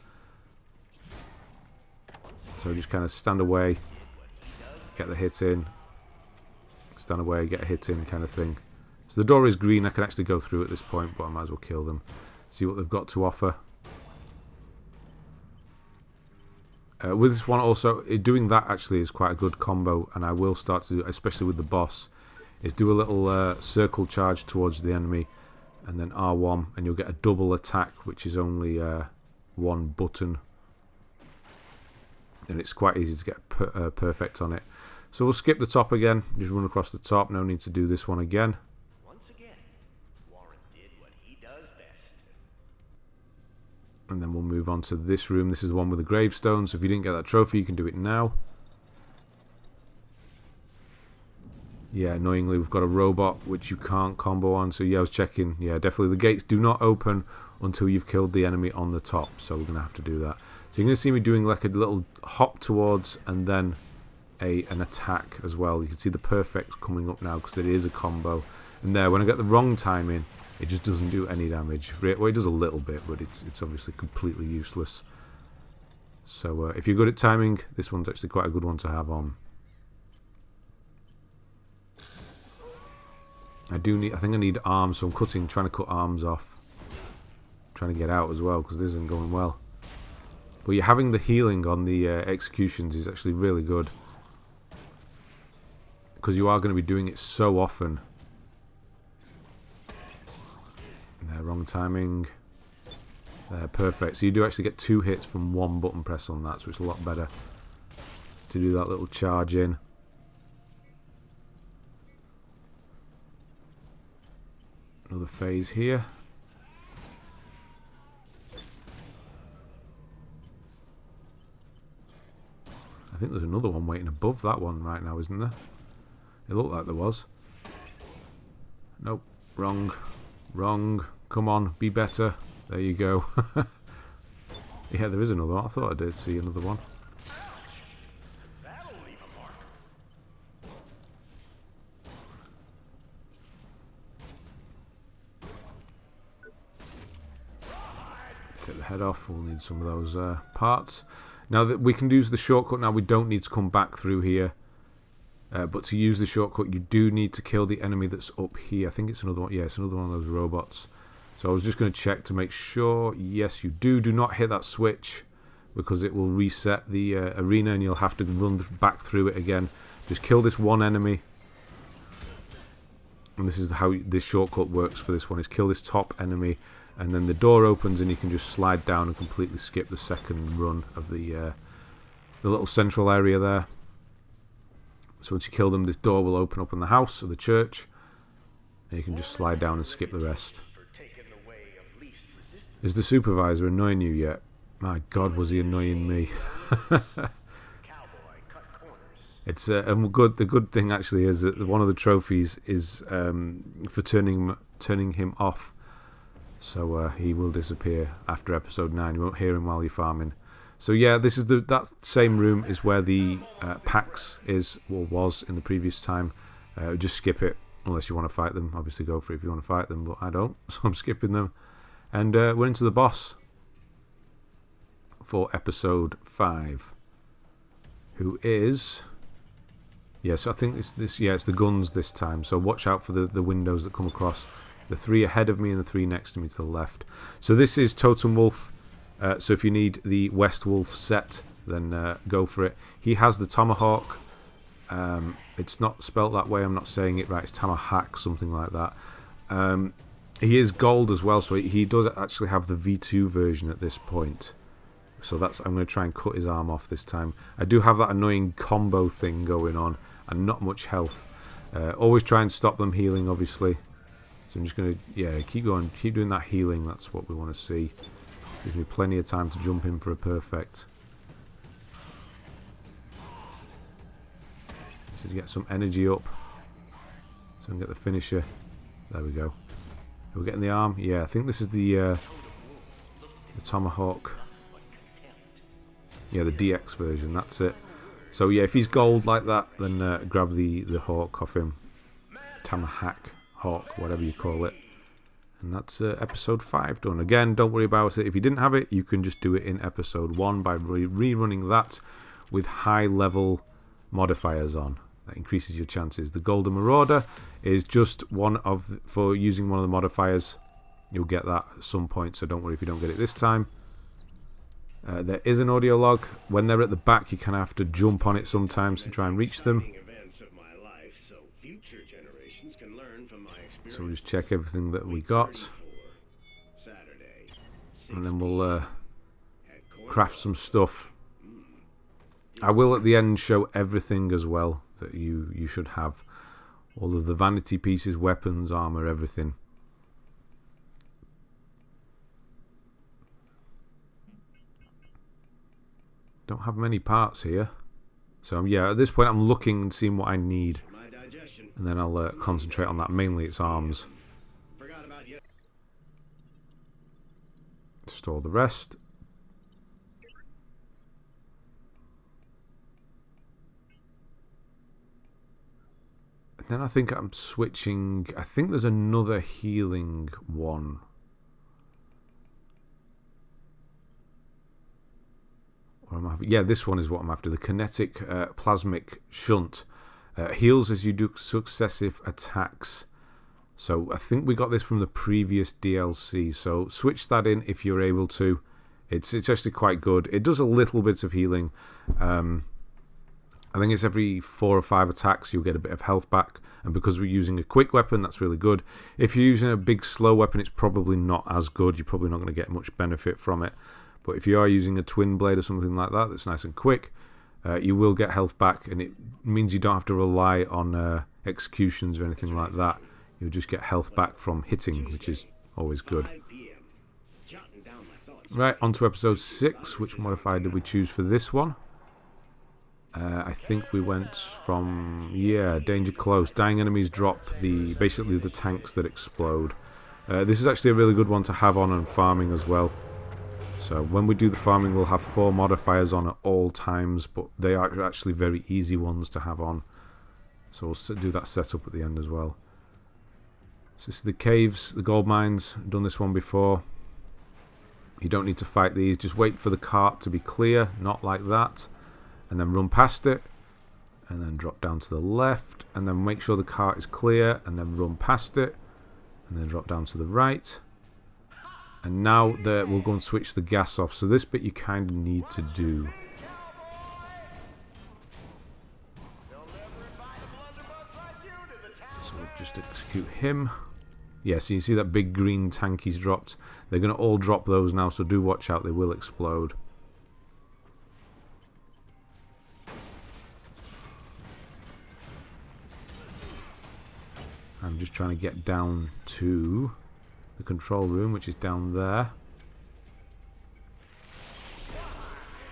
So just kind of stand away. Get the hit in, stand away, get a hit in, kind of thing. So the door is green. I can actually go through at this point, but I might as well kill them. See what they've got to offer. With this one also, doing that actually is quite a good combo, and I will start to do, especially with the boss, is do a little circle charge towards the enemy, and then R1, and you'll get a double attack, which is only 1 button. And it's quite easy to get perfect on it. So we'll skip the top again, just run across the top, no need to do this one again. Once again, Warren did what he does best. And then we'll move on to this room. This is the one with the gravestone, so if you didn't get that trophy, you can do it now. Yeah, annoyingly, we've got a robot, which you can't combo on, so yeah, I was checking. Yeah, definitely, the gates do not open until you've killed the enemy on the top, so we're going to have to do that. So you're going to see me doing like a little hop towards, and then an attack as well. You can see the perfects coming up now because it is a combo. And there, when I get the wrong timing, it just doesn't do any damage. Well, it does a little bit, but it's obviously completely useless. So if you're good at timing, this one's actually quite a good one to have on. I think I need arms, so I'm trying to cut arms off. Trying to get out as well because this isn't going well. But you're having the healing on the executions is actually really good. Because you are going to be doing it so often. There, wrong timing. There, perfect. So you do actually get 2 hits from 1 button press on that, so it's a lot better to do that little charge in. Another phase here. I think there's another one waiting above that one right now, isn't there? It looked like there was. Nope. Wrong. Wrong. Come on. Be better. There you go. Yeah, there is another one. I thought I did see another one. Take the head off. We'll need some of those parts. Now that we can use the shortcut now, we don't need to come back through here. But to use the shortcut, you do need to kill the enemy that's up here. I think it's another one. Yeah, it's another one of those robots. So I was just going to check to make sure. Yes, you do. Do not hit that switch because it will reset the arena and you'll have to run back through it again. Just kill this one enemy. And this is how this shortcut works for this one. Is kill this top enemy. And then the door opens and you can just slide down and completely skip the second run of the little central area there. So once you kill them, this door will open up in the house or the church, and you can just slide down and skip the rest. Is the supervisor annoying you yet? My God, was he annoying me? Cowboy, cut corners. It's and good. The good thing actually is that one of the trophies is for turning him off, so he will disappear after episode 9. You won't hear him while you're farming. So yeah, this is that same room is where the PAX is or was in the previous time. Just skip it unless you want to fight them. Obviously, go for it if you want to fight them, but I don't, so I'm skipping them. And we're into the boss for episode 5, who is, yes, I think it's the guns this time. So watch out for the windows that come across. The 3 ahead of me and the 3 next to me to the left. So this is Totem Wolf. So if you need the West Wolf set, then go for it. He has the tomahawk. It's not spelt that way. I'm not saying it right. It's tomahawk, something like that. He is gold as well, so he does actually have the V2 version at this point. So I'm going to try and cut his arm off this time. I do have that annoying combo thing going on and not much health. Always try and stop them healing, obviously. So I'm just going to, keep going. Keep doing that healing. That's what we want to see. Gives me plenty of time to jump in for a perfect. So to get some energy up. So I can get the finisher. There we go. Are we getting the arm? Yeah, I think this is the tomahawk. Yeah, the DX version, that's it. So yeah, if he's gold like that, then grab the hawk off him. Tomahawk, hawk, whatever you call it. And that's episode 5 done. Again, don't worry about it. If you didn't have it, you can just do it in episode 1 by rerunning that with high level modifiers on. That increases your chances. The Golden Marauder is just for using one of the modifiers. You'll get that at some point, so don't worry if you don't get it this time. There is an audio log. When they're at the back, you kind of have to jump on it sometimes to try and reach them. So we'll just check everything that we got. And then we'll craft some stuff. I will at the end show everything as well that you should have. All of the vanity pieces, weapons, armor, everything. Don't have many parts here. So yeah, at this point I'm looking and seeing what I need. And then I'll concentrate on that. Mainly it's arms. Store the rest. And then I think I'm switching. I think there's another healing one. Or am I, yeah, this one is what I'm after. The kinetic plasmic shunt. Heals as you do successive attacks. So I think we got this from the previous DLC. So switch that in if you're able to. It's actually quite good. It does a little bit of healing. I think it's every 4 or 5 attacks you'll get a bit of health back. And because we're using a quick weapon, that's really good. If you're using a big slow weapon, it's probably not as good. You're probably not going to get much benefit from it. But if you are using a twin blade or something like that, that's nice and quick. You will get health back, and it means you don't have to rely on executions or anything like that. You'll just get health back from hitting, which is always good. Right, on to episode 6. Which modifier did we choose for this one? I think we went from, danger close. Dying enemies drop basically the tanks that explode. This is actually a really good one to have on and farming as well. So when we do the farming, we'll have 4 modifiers on at all times, but they are actually very easy ones to have on. So we'll do that setup at the end as well. So this is the caves, the gold mines. I've done this one before. You don't need to fight these. Just wait for the cart to be clear, not like that. And then run past it. And then drop down to the left. And then make sure the cart is clear. And then run past it. And then drop down to the right. And now we'll go and switch the gas off. So this bit you kind of need to do. So we'll just execute him. Yeah, so you see that big green tank he's dropped. They're going to all drop those now, so do watch out. They will explode. I'm just trying to get down to the control room, which is down there.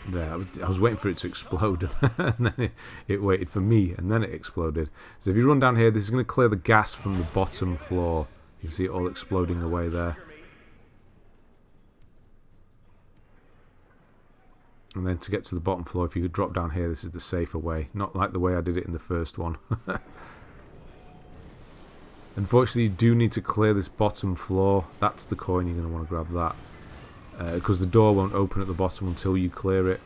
There, I was waiting for it to explode, and then it waited for me, and then it exploded. So if you run down here, this is going to clear the gas from the bottom floor. You can see it all exploding away there. And then to get to the bottom floor, if you could drop down here, this is the safer way. Not like the way I did it in the first one. Unfortunately, you do need to clear this bottom floor. That's the coin, you're going to want to grab that. Because the door won't open at the bottom until you clear it.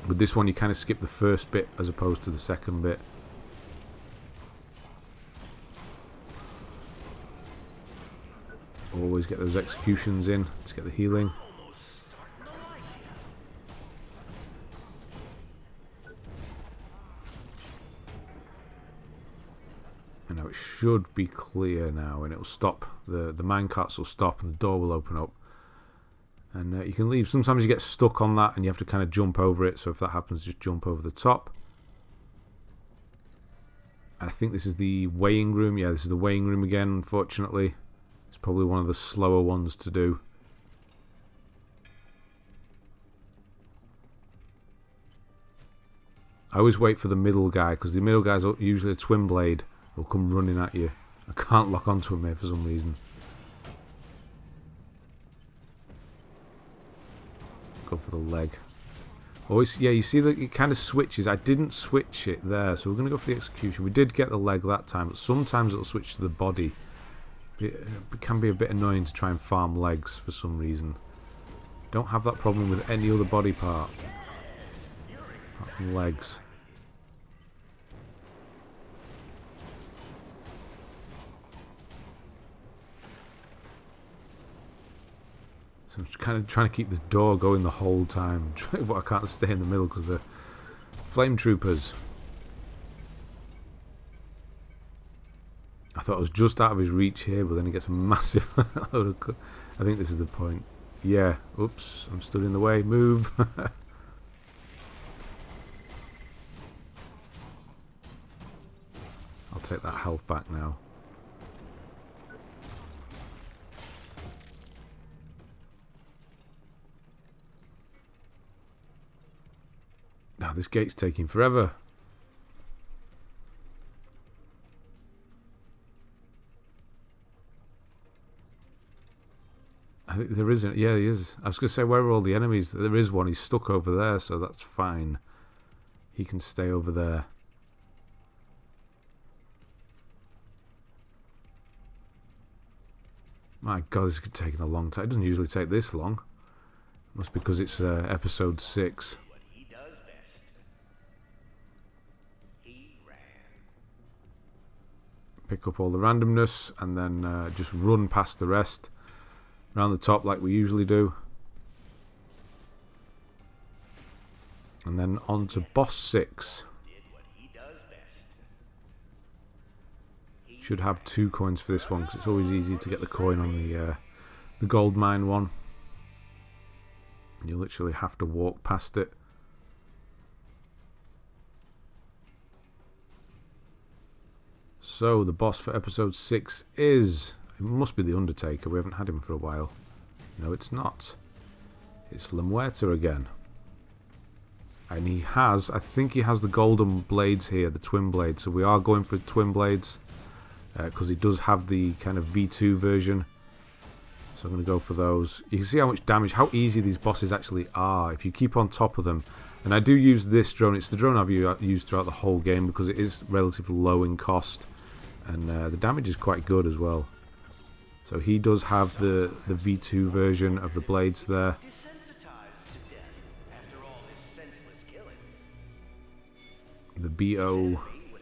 With this one, you kind of skip the first bit as opposed to the second bit. Always get those executions in to get the healing. And now it should be clear now, and it will stop. The minecarts will stop and the door will open up. And you can leave. Sometimes you get stuck on that and you have to kind of jump over it. So if that happens, just jump over the top. I think this is the weighing room. Yeah, this is the weighing room again, unfortunately. It's probably one of the slower ones to do. I always wait for the middle guy, because the middle guy's usually a twin blade. He'll come running at you. I can't lock onto him here for some reason. Go for the leg. Always, yeah, you see that it kind of switches. I didn't switch it there, so we're going to go for the execution. We did get the leg that time, but sometimes it'll switch to the body. It can be a bit annoying to try and farm legs for some reason. Don't have that problem with any other body part. Apart from legs. So I'm kind of trying to keep this door going the whole time, but I can't stay in the middle because the flame troopers. I thought I was just out of his reach here, but then he gets a massive load of... I think this is the point. Yeah, oops, I'm stood in the way. Move. I'll take that health back now. Now this gate's taking forever. I think there isn't. Yeah, he is. I was going to say, where are all the enemies? There is one. He's stuck over there, so that's fine. He can stay over there. My God, this is taking a long time. It doesn't usually take this long. Must be because it's episode 6. Pick up all the randomness and then just run past the rest around the top like we usually do, and then on to boss 6. Should have 2 coins for this one because it's always easy to get the coin on the gold mine one. You literally have to walk past it. So the boss for episode 6 is... It must be the Undertaker. We haven't had him for a while. No, it's not. It's La Muerta again. And he has... I think he has the golden blades here, the twin blades. So we are going for twin blades. Because he does have the kind of V2 version. So I'm going to go for those. You can see how much damage, how easy these bosses actually are if you keep on top of them. And I do use this drone. It's the drone I've used throughout the whole game because it is relatively low in cost. And the damage is quite good as well. So he does have the V2 version of the blades there. The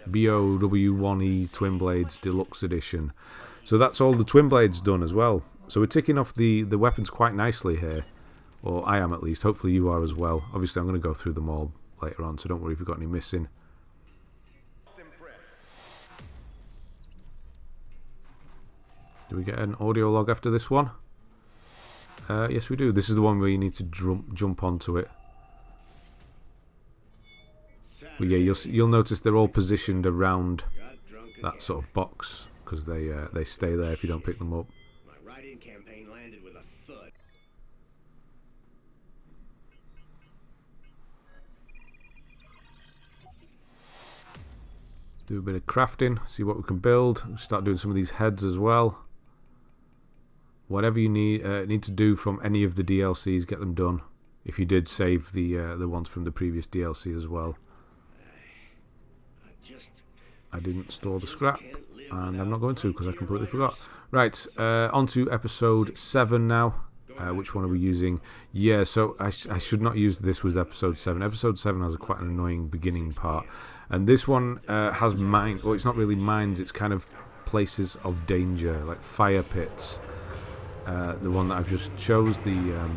BOW1E Twin Blades Deluxe Edition. So that's all the Twin Blades done as well. So we're ticking off the weapons quite nicely here. Or I am at least. Hopefully you are as well. Obviously I'm going to go through them all later on, so don't worry if you've got any missing. Do we get an audio log after this one? Yes we do. This is the one where you need to jump onto it. But yeah, you'll notice they're all positioned around that sort of box because they stay there if you don't pick them up. Do a bit of crafting, see what we can build. Start doing some of these heads as well. Whatever you need to do from any of the DLCs, get them done. If you did save the ones from the previous DLC as well. I didn't store the scrap, and I'm not going to because I completely forgot. Right, on to episode 7 now. Which one are we using? Yeah, so I should not use this was episode 7. Episode 7 has quite an annoying beginning part. And this one has mines. Well, it's not really mines, it's kind of places of danger, like fire pits. The one that I've just chose, the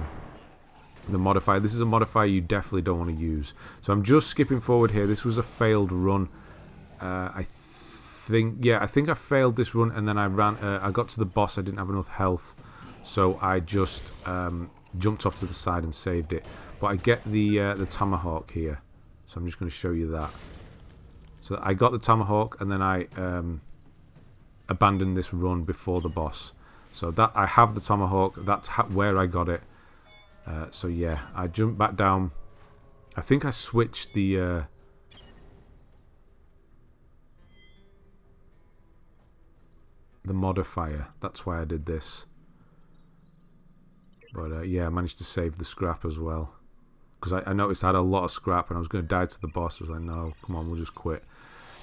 modifier. This is a modifier you definitely don't want to use. So I'm just skipping forward here. This was a failed run. I think I failed this run, and then I got to the boss. I didn't have enough health. So I just jumped off to the side and saved it. But I get the tomahawk here. So I'm just going to show you that. So I got the tomahawk, and then I abandoned this run before the boss. So that I have the tomahawk. That's where I got it. So yeah, I jumped back down. I think I switched the modifier. That's why I did this. But yeah, I managed to save the scrap as well. Because I noticed I had a lot of scrap and I was going to die to the boss. I was like, no, come on, we'll just quit.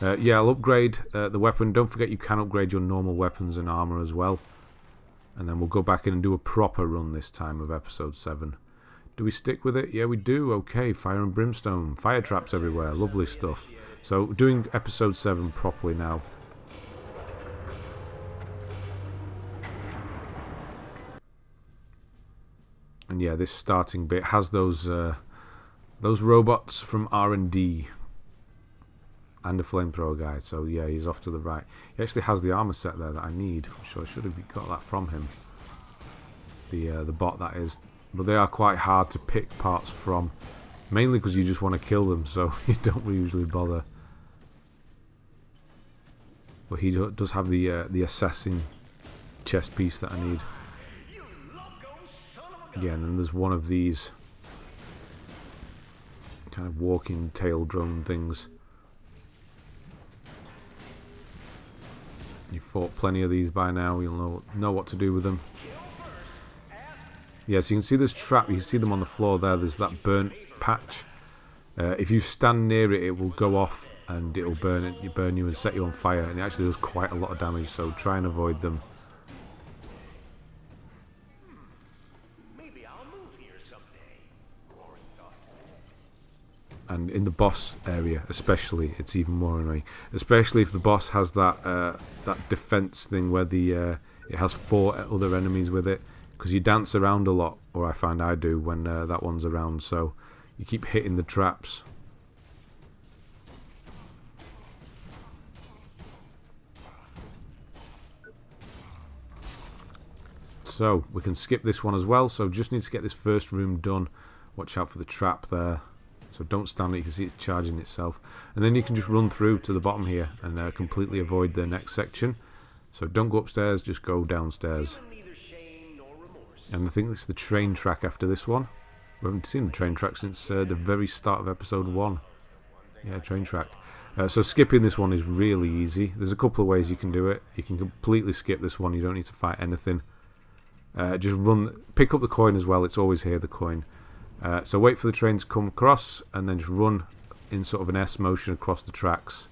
Yeah, I'll upgrade the weapon. Don't forget you can upgrade your normal weapons and armor as well. And then we'll go back in and do a proper run this time of episode 7. Do we stick with it? Yeah, we do. Okay, fire and brimstone. Fire traps everywhere. Lovely stuff. So, doing episode 7 properly now. And yeah, this starting bit has those robots from R&D and a flamethrower guy. So yeah, he's off to the right. He actually has the armor set there that I need. I'm sure I should have got that from him. The bot, that is. But they are quite hard to pick parts from, mainly because you just want to kill them, so you don't usually bother. But he does have the assassin chest piece that I need. Yeah, and then there's one of these kind of walking tail drone things. You've fought plenty of these by now. You'll know what to do with them. Yeah, so you can see this trap. You can see them on the floor there. There's that burnt patch. If you stand near it, it will go off and it will burn you and set you on fire. And it actually does quite a lot of damage. So try and avoid them. And in the boss area especially, it's even more annoying. Especially if the boss has that that defense thing where it has 4 other enemies with it. Because you dance around a lot, or I find I do when that one's around. So you keep hitting the traps. So we can skip this one as well. So just need to get this first room done. Watch out for the trap there. So don't stand it, you can see it's charging itself. And then you can just run through to the bottom here and completely avoid the next section. So don't go upstairs, just go downstairs. And I think this is the train track after this one. We haven't seen the train track since the very start of episode 1. Yeah, train track. So skipping this one is really easy. There's a couple of ways you can do it. You can completely skip this one, you don't need to fight anything. Just run, pick up the coin as well, it's always here, the coin. So wait for the train to come across and then just run in sort of an S motion across the tracks.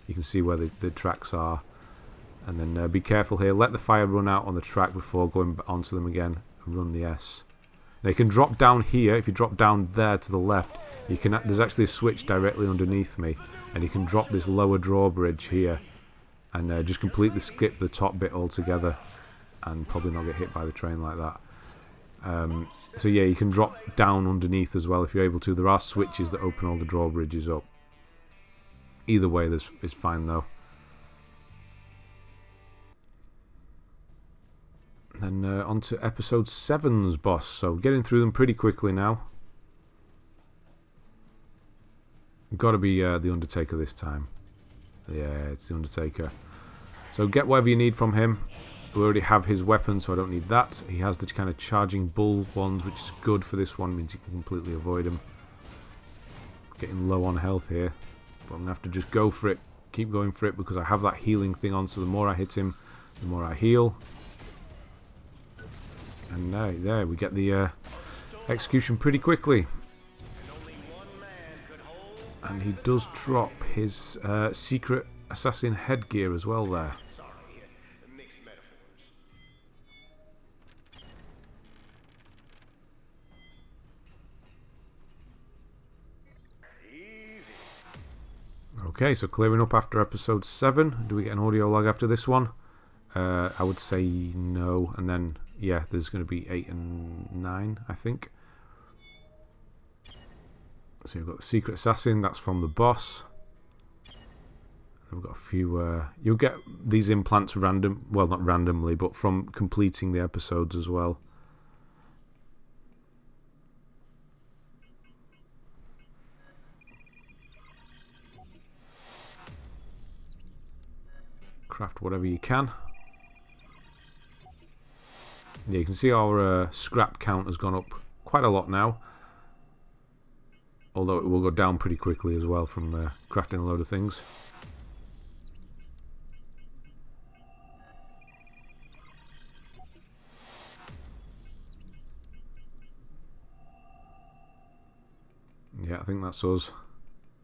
You can see where the tracks are. And then be careful here. Let the fire run out on the track before going onto them again and run the S. Now you can drop down here. If you drop down there to the left, you can. There's actually a switch directly underneath me. And you can drop this lower drawbridge here and just completely skip the top bit altogether and probably not get hit by the train like that. So yeah, you can drop down underneath as well if you're able to. There are switches that open all the drawbridges up. Either way, it's fine though. And then on to episode 7's boss. So getting through them pretty quickly now. Got to be the Undertaker this time. Yeah, it's the Undertaker. So get whatever you need from him. We already have his weapon, so I don't need that. He has the kind of charging bull ones, which is good for this one. Means you can completely avoid him. Getting low on health here. But I'm going to have to just go for it. keep going for it because I have that healing thing on, so the more I hit him, the more I heal. And there we get the execution pretty quickly. And he does drop his secret assassin headgear as well there. Okay, so clearing up after episode 7. Do we get an audio log after this one? I would say no. And then, yeah, there's going to be 8 and 9, I think. So you've got the secret assassin. That's from the boss. Then we've got a few... you'll get these implants random... Well, not randomly, but from completing the episodes as well. Craft whatever you can. Yeah, you can see our scrap count has gone up quite a lot now. Although it will go down pretty quickly as well from crafting a load of things. Yeah, I think that's us.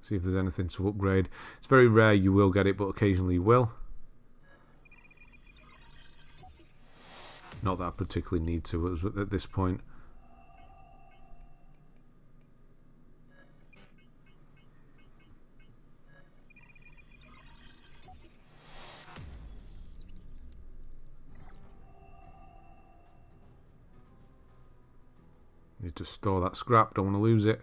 See if there's anything to upgrade. It's very rare you will get it, but occasionally you will. Not that I particularly need to at this point. Need to store that scrap, don't want to lose it.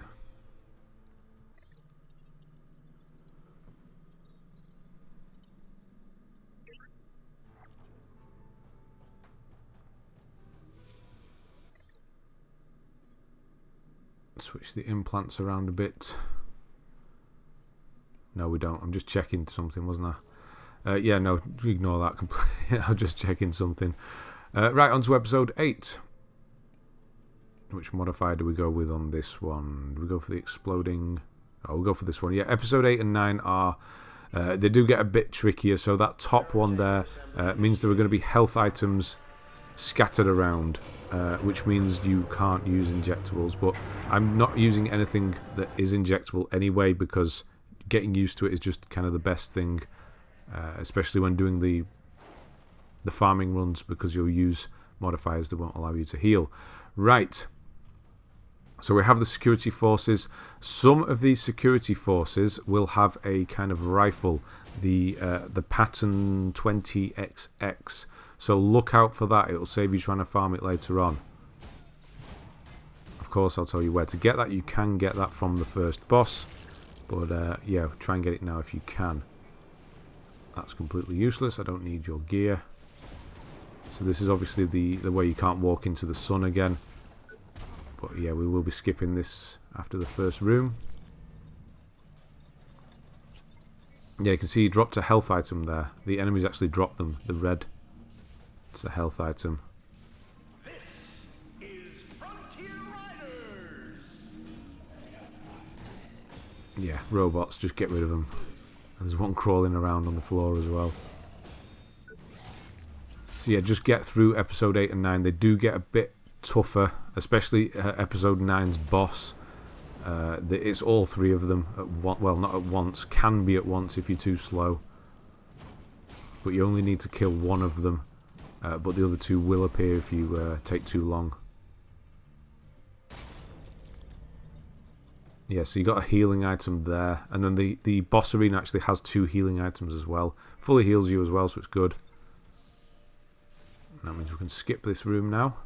Switch the implants around a bit. No, we don't. I'm just checking something, wasn't I? Yeah, no, ignore that completely. I'm just checking something. Right, on to episode 8. Which modifier do we go with on this one? Do we go for the exploding? Oh, we'll go for this one. Yeah, episode 8 and 9 are... they do get a bit trickier. So that top one there means there are going to be health items scattered around, which means you can't use injectables, but I'm not using anything that is injectable anyway because getting used to it is just kind of the best thing, especially when doing the farming runs, because you'll use modifiers that won't allow you to heal. Right, so we have the security forces. Some of these security forces will have a kind of rifle, the pattern 20XX. So look out for that. It'll save you trying to farm it later on. Of course, I'll tell you where to get that. You can get that from the first boss. But yeah, try and get it now if you can. That's completely useless. I don't need your gear. So this is obviously the way you can't walk into the sun again. But yeah, we will be skipping this after the first room. Yeah, you can see he dropped a health item there. The enemies actually dropped them. The red... It's a health item. This is Frontier Riders. Yeah, robots, just get rid of them. And there's one crawling around on the floor as well. So yeah, just get through episode 8 and 9. They do get a bit tougher, especially episode 9's boss. It's all 3 of them at one, well, not at once. Can be at once if you're too slow. But you only need to kill one of them. But the other 2 will appear if you take too long. Yeah, so you got a healing item there. And then the boss arena actually has 2 healing items as well. Fully heals you as well, so it's good. And that means we can skip this room now.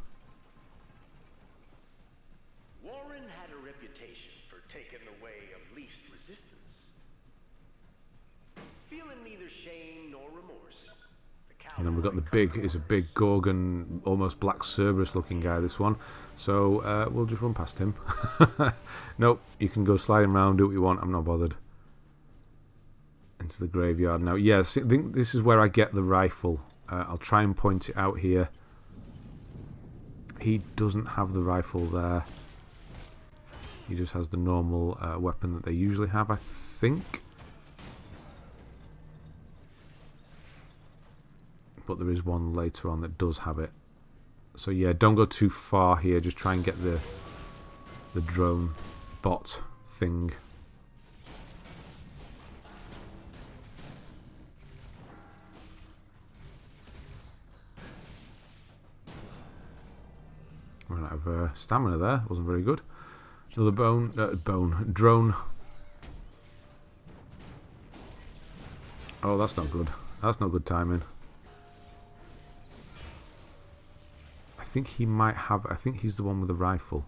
Warren had a reputation for taking the way of least resistance. Feeling neither shame nor remorse. And then we've got the big, it's a big Gorgon, almost black Cerberus looking guy, this one. So we'll just run past him. Nope, you can go sliding around, do what you want, I'm not bothered. Into the graveyard now. Yes, I think this is where I get the rifle. I'll try and point it out here. He doesn't have the rifle there. He just has the normal weapon that they usually have, I think. but there is one later on that does have it. So yeah, don't go too far here. Just try and get the drone bot thing. Ran out of stamina there. Wasn't very good. Another drone. Oh, that's not good. That's not good timing. I think he might have... I think he's the one with the rifle.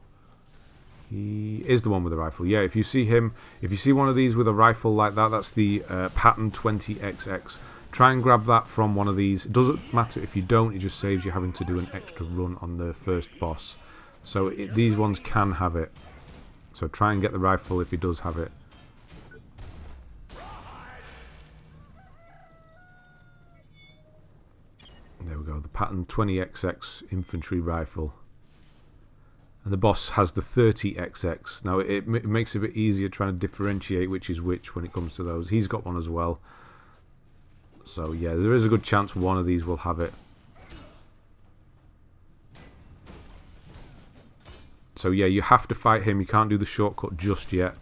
He is the one with the rifle. Yeah, if you see him... If you see one of these with a rifle like that, that's the Pattern 20XX. Try and grab that from one of these. It doesn't matter if you don't. It just saves you having to do an extra run on the first boss. So these ones can have it. So try and get the rifle if he does have it. There we go. The Pattern 20XX infantry rifle. And the boss has the 30XX. Now it makes it a bit easier trying to differentiate which is which when it comes to those. He's got one as well. So yeah, there is a good chance one of these will have it. So yeah, you have to fight him. You can't do the shortcut just yet.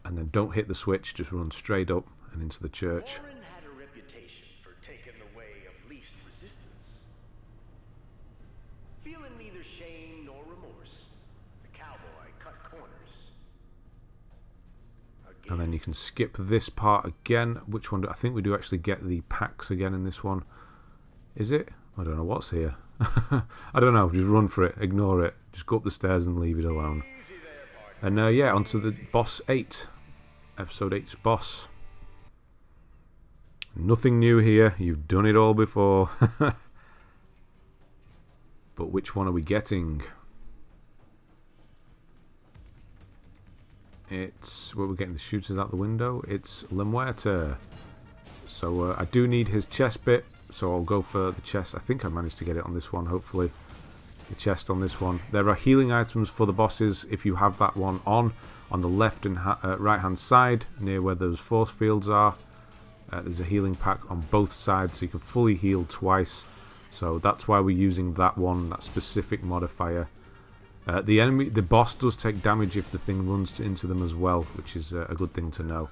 And then don't hit the switch, just run straight up and into the church. Warren had a reputation for taking the way of least resistance. Feeling neither shame nor remorse, the cowboy cut corners. And then you can skip this part again. Which one? I think we do actually get the packs again in this one. Is it? I don't know what's here. I don't know. Just run for it. Ignore it. Just go up the stairs and leave it alone. And yeah, onto the boss 8. Episode 8's boss. Nothing new here. You've done it all before. But which one are we getting? It's... Well, we're getting the shooters out the window. It's Rischboter. So I do need his chest bit. So I'll go for the chest. I think I managed to get it on this one, hopefully. The chest on this one. There are healing items for the bosses if you have that one on the left and right hand side near where those force fields are. There's a healing pack on both sides so you can fully heal twice. So that's why we're using that one, that specific modifier. The boss does take damage if the thing runs into them as well, which is a good thing to know.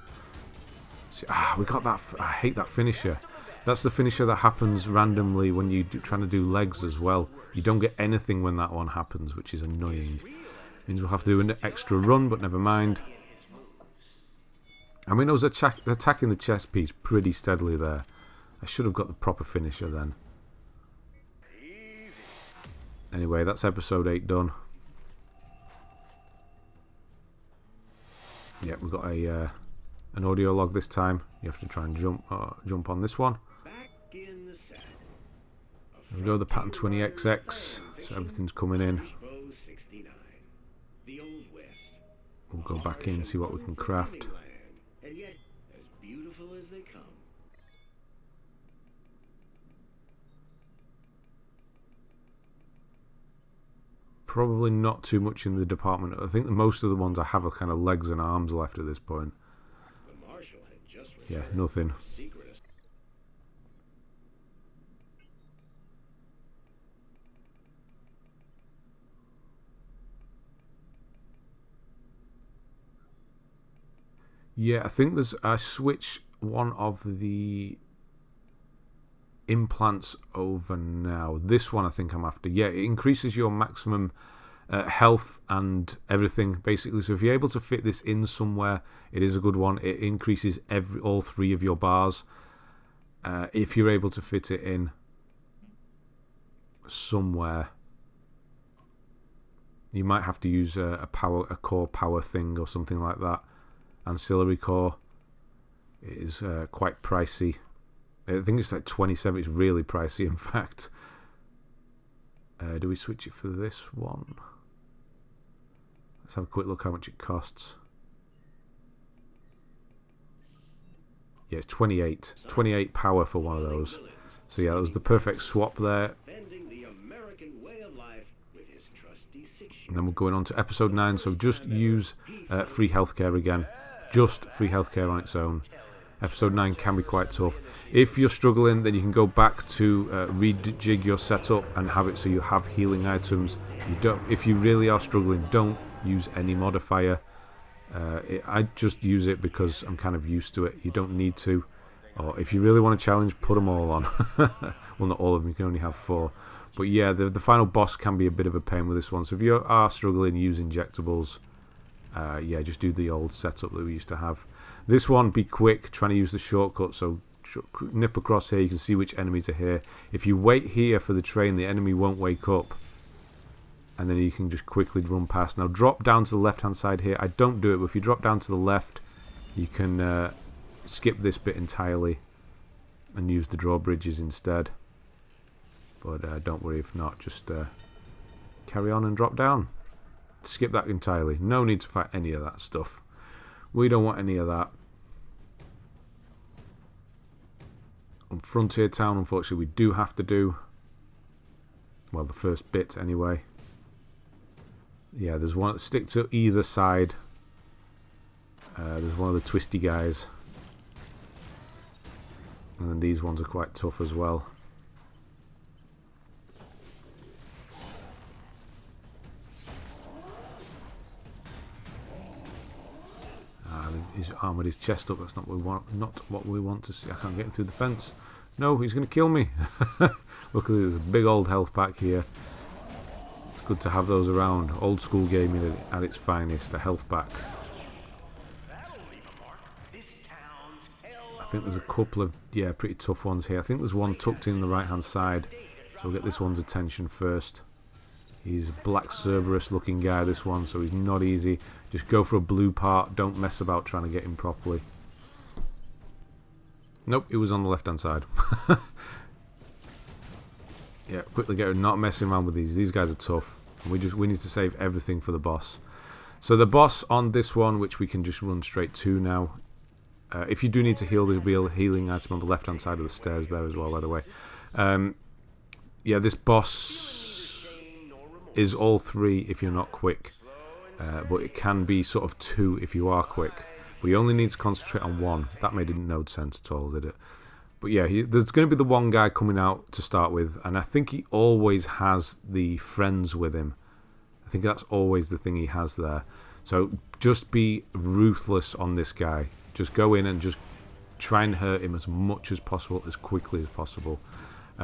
So, we got that. I hate that finisher. That's the finisher that happens randomly when you're trying to do legs as well. You don't get anything when that one happens, which is annoying. Means we'll have to do an extra run, but never mind. I mean, I was attacking the chest piece pretty steadily there. I should have got the proper finisher then. Anyway, that's episode 8 done. Yeah, we've got an audio log this time. You have to try and jump on this one. There we go, the Pattern 20XX. So everything's coming in. We'll go back in and see what we can craft. Probably not too much in the department. I think most of the ones I have are kind of legs and arms left at this point. Yeah, nothing. Yeah, I think I switch one of the implants over now. This one I think I'm after. Yeah, it increases your maximum health and everything basically. So if you're able to fit this in somewhere, it is a good one. It increases all 3 of your bars. If you're able to fit it in somewhere, you might have to use a core power thing or something like that. Ancillary core. It is quite pricey. I think it's like 27. It's really pricey, in fact. Do we switch it for this one? Let's have a quick look how much it costs. Yeah, it's 28. 28 power for one of those. So yeah, that was the perfect swap there. And then we're going on to episode 9. So just use free healthcare again. just free healthcare on its own. Episode 9 can be quite tough. If you're struggling, then you can go back to rejig your setup and have it so you have healing items. If you really are struggling, don't use any modifier. I just use it because I'm kind of used to it. You don't need to. Or if you really want to challenge, put them all on. Well, not all of them. You can only have 4. But yeah, the final boss can be a bit of a pain with this one. So if you are struggling, use injectables. Yeah, just do the old setup that we used to have. This one, be quick, trying to use the shortcut. So nip across here, you can see which enemies are here. If you wait here for the train, the enemy won't wake up. And then you can just quickly run past. Now drop down to the left hand side here. I don't do it, but if you drop down to the left, you can skip this bit entirely and use the drawbridges instead. But don't worry if not, just carry on and drop down. Skip that entirely. No need to fight any of that stuff. We don't want any of that. On Frontier Town, unfortunately, we do have to do, well, the first bit anyway. Yeah, there's one that stick to either side. There's one of the twisty guys. And then these ones are quite tough as well. He's armoured his chest up. That's not what we want. Not what we want to see. I can't get him through the fence. No, he's going to kill me. Luckily, there's a big old health pack here. It's good to have those around. Old school gaming at its finest. A health pack. I think there's a couple of pretty tough ones here. I think there's one tucked in the right hand side. So we'll get this one's attention first. He's a black Cerberus looking guy, this one, so he's not easy. Just go for a blue part. Don't mess about trying to get him properly. Nope, it was on the left hand side. Yeah, quickly get him. Not messing around with these. These guys are tough. We need to save everything for the boss. So the boss on this one, which we can just run straight to now. If you do need to heal, there'll be a healing item on the left hand side of the stairs there as well, by the way. Yeah, this boss is all 3 if you're not quick, but it can be sort of 2 if you are quick. We only need to concentrate on 1. That made no sense at all, did it? But yeah, there's going to be the one guy coming out to start with, and I think he always has the friends with him. I think that's always the thing he has there. So just be ruthless on this guy. Just go in and just try and hurt him as much as possible, as quickly as possible.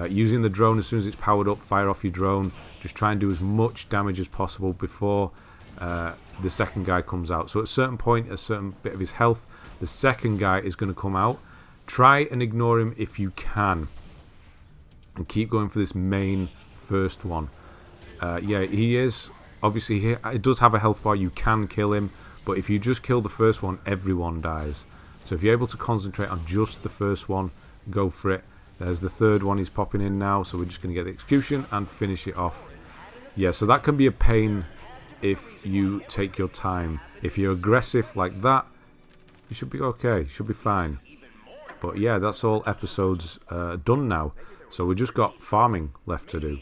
Using the drone, as soon as it's powered up, fire off your drone. Just try and do as much damage as possible before the second guy comes out. So at a certain point, a certain bit of his health, the second guy is going to come out. Try and ignore him if you can. And keep going for this main first one. Yeah, he is. Obviously, it does have a health bar. You can kill him. But if you just kill the first one, everyone dies. So if you're able to concentrate on just the first one, go for it. There's the third one he's popping in now, so we're just going to get the execution and finish it off. Yeah, so that can be a pain if you take your time. If you're aggressive like that, you should be okay, you should be fine. But yeah, that's all episodes done now. So we've just got farming left to do.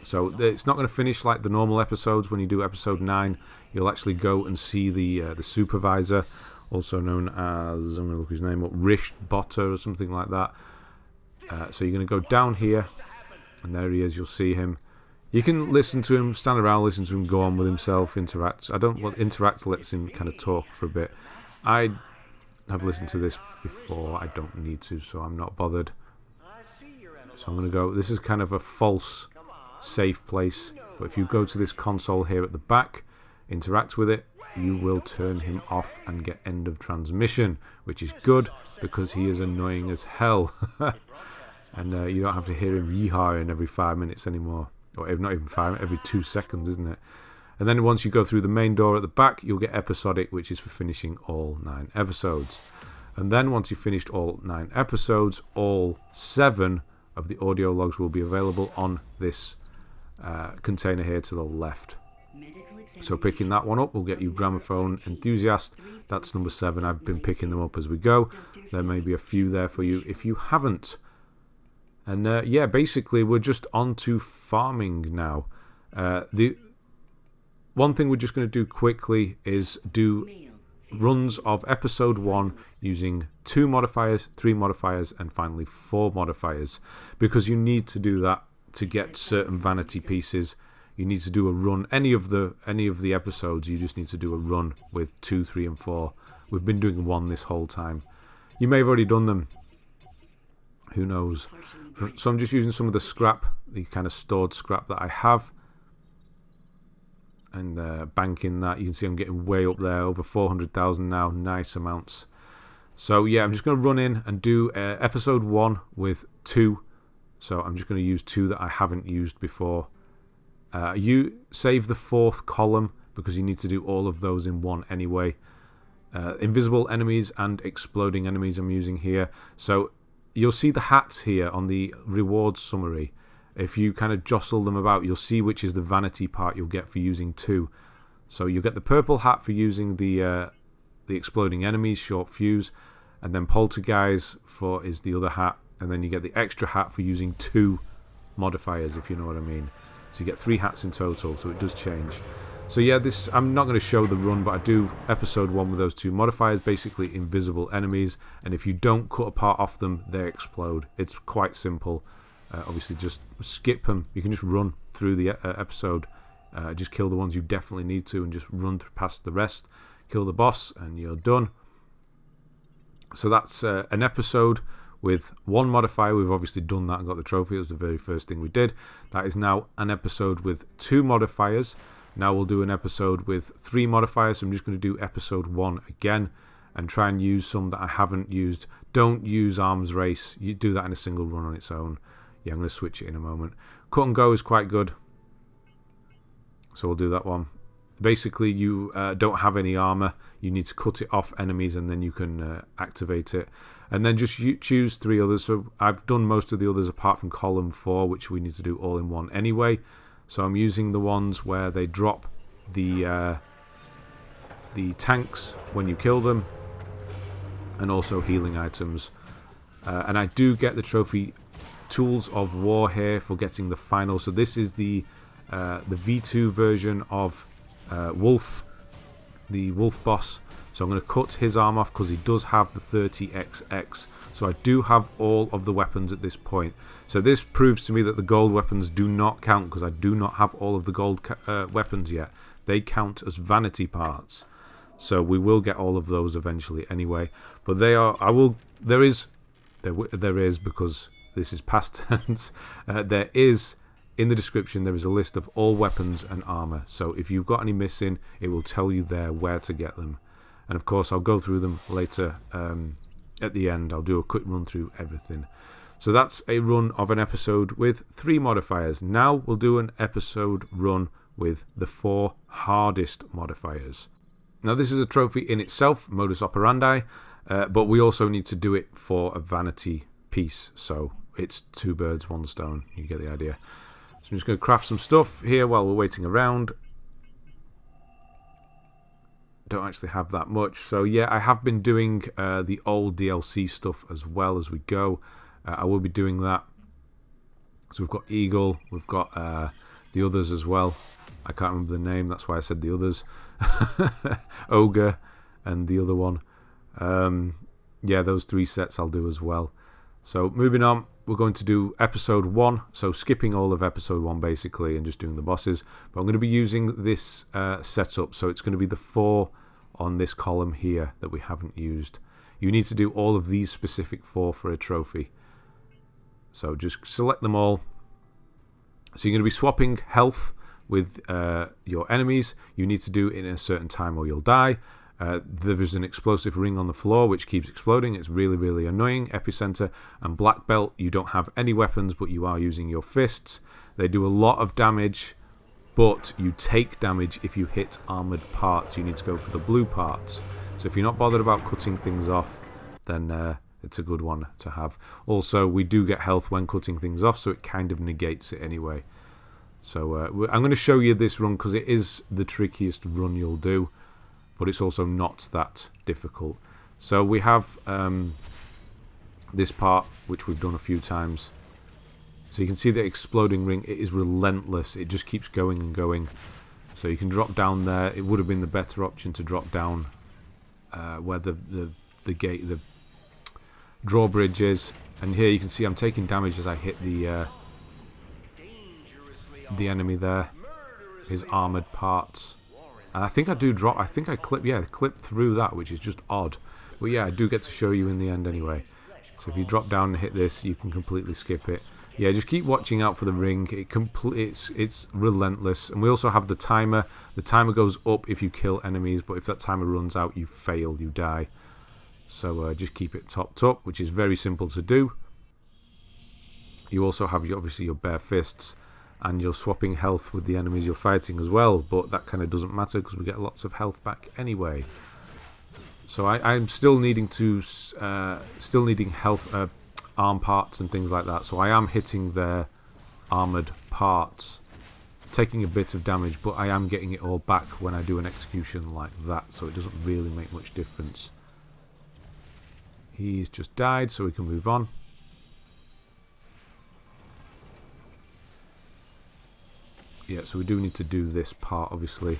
So it's not going to finish like the normal episodes. When you do episode 9, you'll actually go and see the supervisor, also known as, I'm going to look his name up, Rischboter or something like that. So you're going to go down here, and there he is, you'll see him. You can listen to him, stand around, listen to him go on with himself, interact. I don't want interact lets him kind of talk for a bit. I have listened to this before, I don't need to, so I'm not bothered. So I'm going to go, this is kind of a false safe place, but if you go to this console here at the back, interact with it, you will turn him off and get end of transmission, which is good because he is annoying as hell. And you don't have to hear him yeehawing every 5 minutes anymore, or not even 5, every 2 seconds, isn't it? And then once you go through the main door at the back, you'll get Episodic, which is for finishing all 9 episodes. And then once you've finished all 9 episodes, all 7 of the audio logs will be available on this container here to the left. So picking that one up will get you Gramophone Enthusiast. That's number 7. I've been picking them up as we go. There may be a few there for you if you haven't. And yeah, basically we're just on to farming now. The one thing we're just going to do quickly is do runs of episode 1 using 2 modifiers, 3 modifiers, and finally 4 modifiers, because you need to do that to get certain vanity pieces. You need to do a run. Any of the episodes, you just need to do a run with 2, 3, and 4. We've been doing 1 this whole time. You may have already done them. Who knows? So I'm just using some of the scrap, the kind of stored scrap that I have, and banking that. You can see I'm getting way up there, over 400,000 now. Nice amounts. So yeah, I'm just going to run in and do episode 1 with 2. So I'm just going to use 2 that I haven't used before. You save the 4th column because you need to do all of those in 1 anyway. Invisible enemies and exploding enemies I'm using here. So you'll see the hats here on the rewards summary. If you kind of jostle them about, you'll see which is the vanity part you'll get for using 2. So you'll get the purple hat for using the exploding enemies, short fuse, and then poltergeist is the other hat, and then you get the extra hat for using 2 modifiers, if you know what I mean. So you get 3 hats in total, so it does change. So yeah, I'm not going to show the run, but I do episode 1 with those 2 modifiers, basically invisible enemies, and if you don't cut a part off them, they explode. It's quite simple. Obviously, just skip them. You can just run through the episode, just kill the ones you definitely need to, and just run past the rest, kill the boss, and you're done. So that's an episode with 1 modifier. We've obviously done that and got the trophy. It was the very first thing we did. That is now an episode with 2 modifiers. Now we'll do an episode with 3 modifiers. So I'm just going to do episode 1 again and try and use some that I haven't used. Don't use arms race. You do that in a single run on its own. Yeah, I'm going to switch it in a moment. Cut and go is quite good, so we'll do that one. Basically, you don't have any armor. You need to cut it off enemies and then you can activate it. And then just choose 3 others. So I've done most of the others apart from column 4, which we need to do all in 1 anyway. So I'm using the ones where they drop the tanks when you kill them, and also healing items. And I do get the trophy Tools of War here for getting the final. So this is the V2 version of Wolf, the Wolf boss. So I'm going to cut his arm off because he does have the 30XX. So I do have all of the weapons at this point. So this proves to me that the gold weapons do not count because I do not have all of the gold weapons yet. They count as vanity parts. So we will get all of those eventually anyway. But they are, there is because this is past tense. There is, in the description, there is a list of all weapons and armor. So if you've got any missing, it will tell you there where to get them. And of course, I'll go through them later at the end. I'll do a quick run through everything. So that's a run of an episode with 3 modifiers. Now we'll do an episode run with the 4 hardest modifiers. Now this is a trophy in itself, Modus Operandi, but we also need to do it for a vanity piece. So it's 2 birds, 1 stone. You get the idea. So I'm just going to craft some stuff here while we're waiting around. Don't actually have that much. So yeah, I have been doing the old DLC stuff as well as we go. I will be doing that. So we've got Eagle, we've got the others as well. I can't remember the name, that's why I said the others. Ogre and the other one. Yeah, those 3 sets I'll do as well. So moving on, we're going to do episode 1. So skipping all of episode 1 basically and just doing the bosses. But I'm going to be using this setup. So it's going to be the 4 on this column here that we haven't used. You need to do all of these specific 4 for a trophy. So just select them all. So you're going to be swapping health with your enemies. You need to do it in a certain time or you'll die. There is an explosive ring on the floor which keeps exploding. It's really, really annoying. Epicenter and black belt. You don't have any weapons, but you are using your fists. They do a lot of damage, but you take damage if you hit armored parts. You need to go for the blue parts. So if you're not bothered about cutting things off, then it's a good one to have. Also, we do get health when cutting things off, so it kind of negates it anyway. So I'm going to show you this run because it is the trickiest run you'll do, but it's also not that difficult. So we have this part, which we've done a few times. So you can see the exploding ring. It is relentless. It just keeps going and going. So you can drop down there. It would have been the better option to drop down where the gate, the drawbridge is, and here you can see I'm taking damage as I hit the enemy there, his armoured parts. And I think I do drop, I think I clip through that, which is just odd. But yeah, I do get to show you in the end anyway. So if you drop down and hit this, you can completely skip it. Yeah, just keep watching out for the ring. It's relentless. And we also have the timer. The timer goes up if you kill enemies, but if that timer runs out, you fail, you die. So just keep it topped up, which is very simple to do. You also have obviously your bare fists, and you're swapping health with the enemies you're fighting as well, but that kind of doesn't matter because we get lots of health back anyway. So I'm still needing health, arm parts and things like that. So I am hitting their armoured parts, taking a bit of damage, but I am getting it all back when I do an execution like that, so it doesn't really make much difference. He's just died, so we can move on. Yeah, so we do need to do this part, obviously.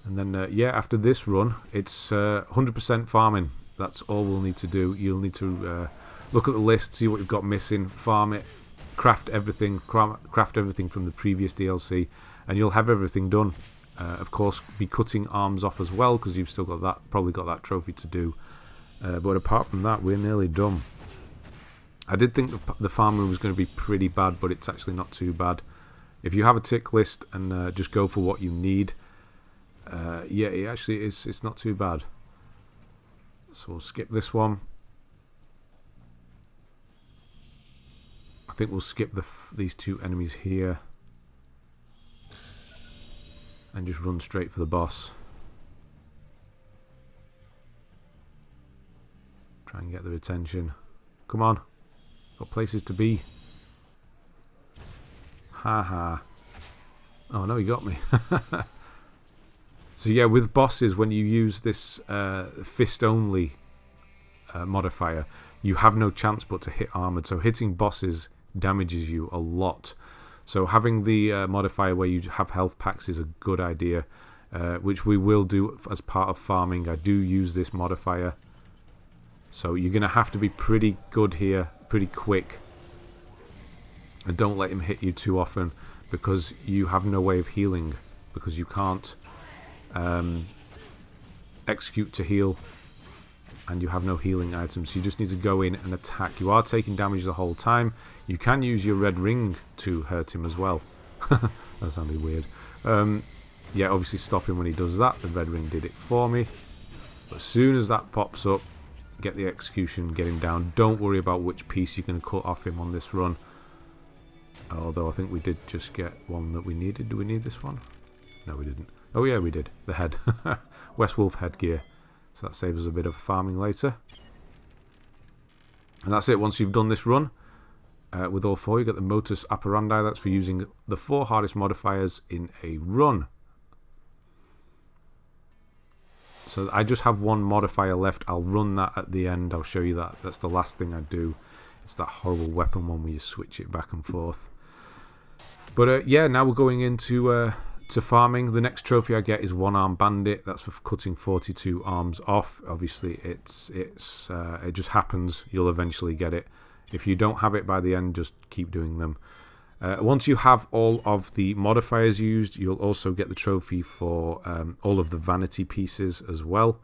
And then, yeah, after this run, it's 100% farming. That's all we'll need to do. You'll need to look at the list, see what you've got missing, farm it, craft everything from the previous DLC, and you'll have everything done. Of course, be cutting arms off as well, because you've still got that, probably got that trophy to do. But apart from that, we're nearly done. I did think the farming was going to be pretty bad, but it's actually not too bad. If you have a tick list and just go for what you need, yeah, it actually is. It's not too bad. So we'll skip this one. I think we'll skip these two enemies here and just run straight for the boss. Try and get their attention. Come on. Got places to be. Haha. Oh no, he got me. So yeah, with bosses, when you use this fist only modifier, you have no chance but to hit armored. So hitting bosses damages you a lot. So having the modifier where you have health packs is a good idea, which we will do as part of farming. I do use this modifier. So you're going to have to be pretty good here, pretty quick. And don't let him hit you too often, because you have no way of healing, because you can't execute to heal, and you have no healing items. So you just need to go in and attack. You are taking damage the whole time. You can use your red ring to hurt him as well. That sounded weird. Yeah, obviously stop him when he does that. The red ring did it for me. But as soon as that pops up, get the execution, get him down. Don't worry about which piece you're going to cut off him on this run. Although I think we did just get one that we needed. Do we need this one? No, we didn't. Oh yeah, we did. The head. West Wolf headgear. So that saves us a bit of farming later. And that's it. Once you've done this run, with all four, you get the Modus Operandi. That's for using the 4 hardest modifiers in a run. So I just have one modifier left. I'll run that at the end. I'll show you that. That's the last thing I do. It's that horrible weapon one where you switch it back and forth. But yeah, now we're going into to farming. The next trophy I get is 1-arm Bandit. That's for cutting 42 arms off. Obviously, it just happens. You'll eventually get it. If you don't have it by the end, just keep doing them. Once you have all of the modifiers used, you'll also get the trophy for all of the vanity pieces as well.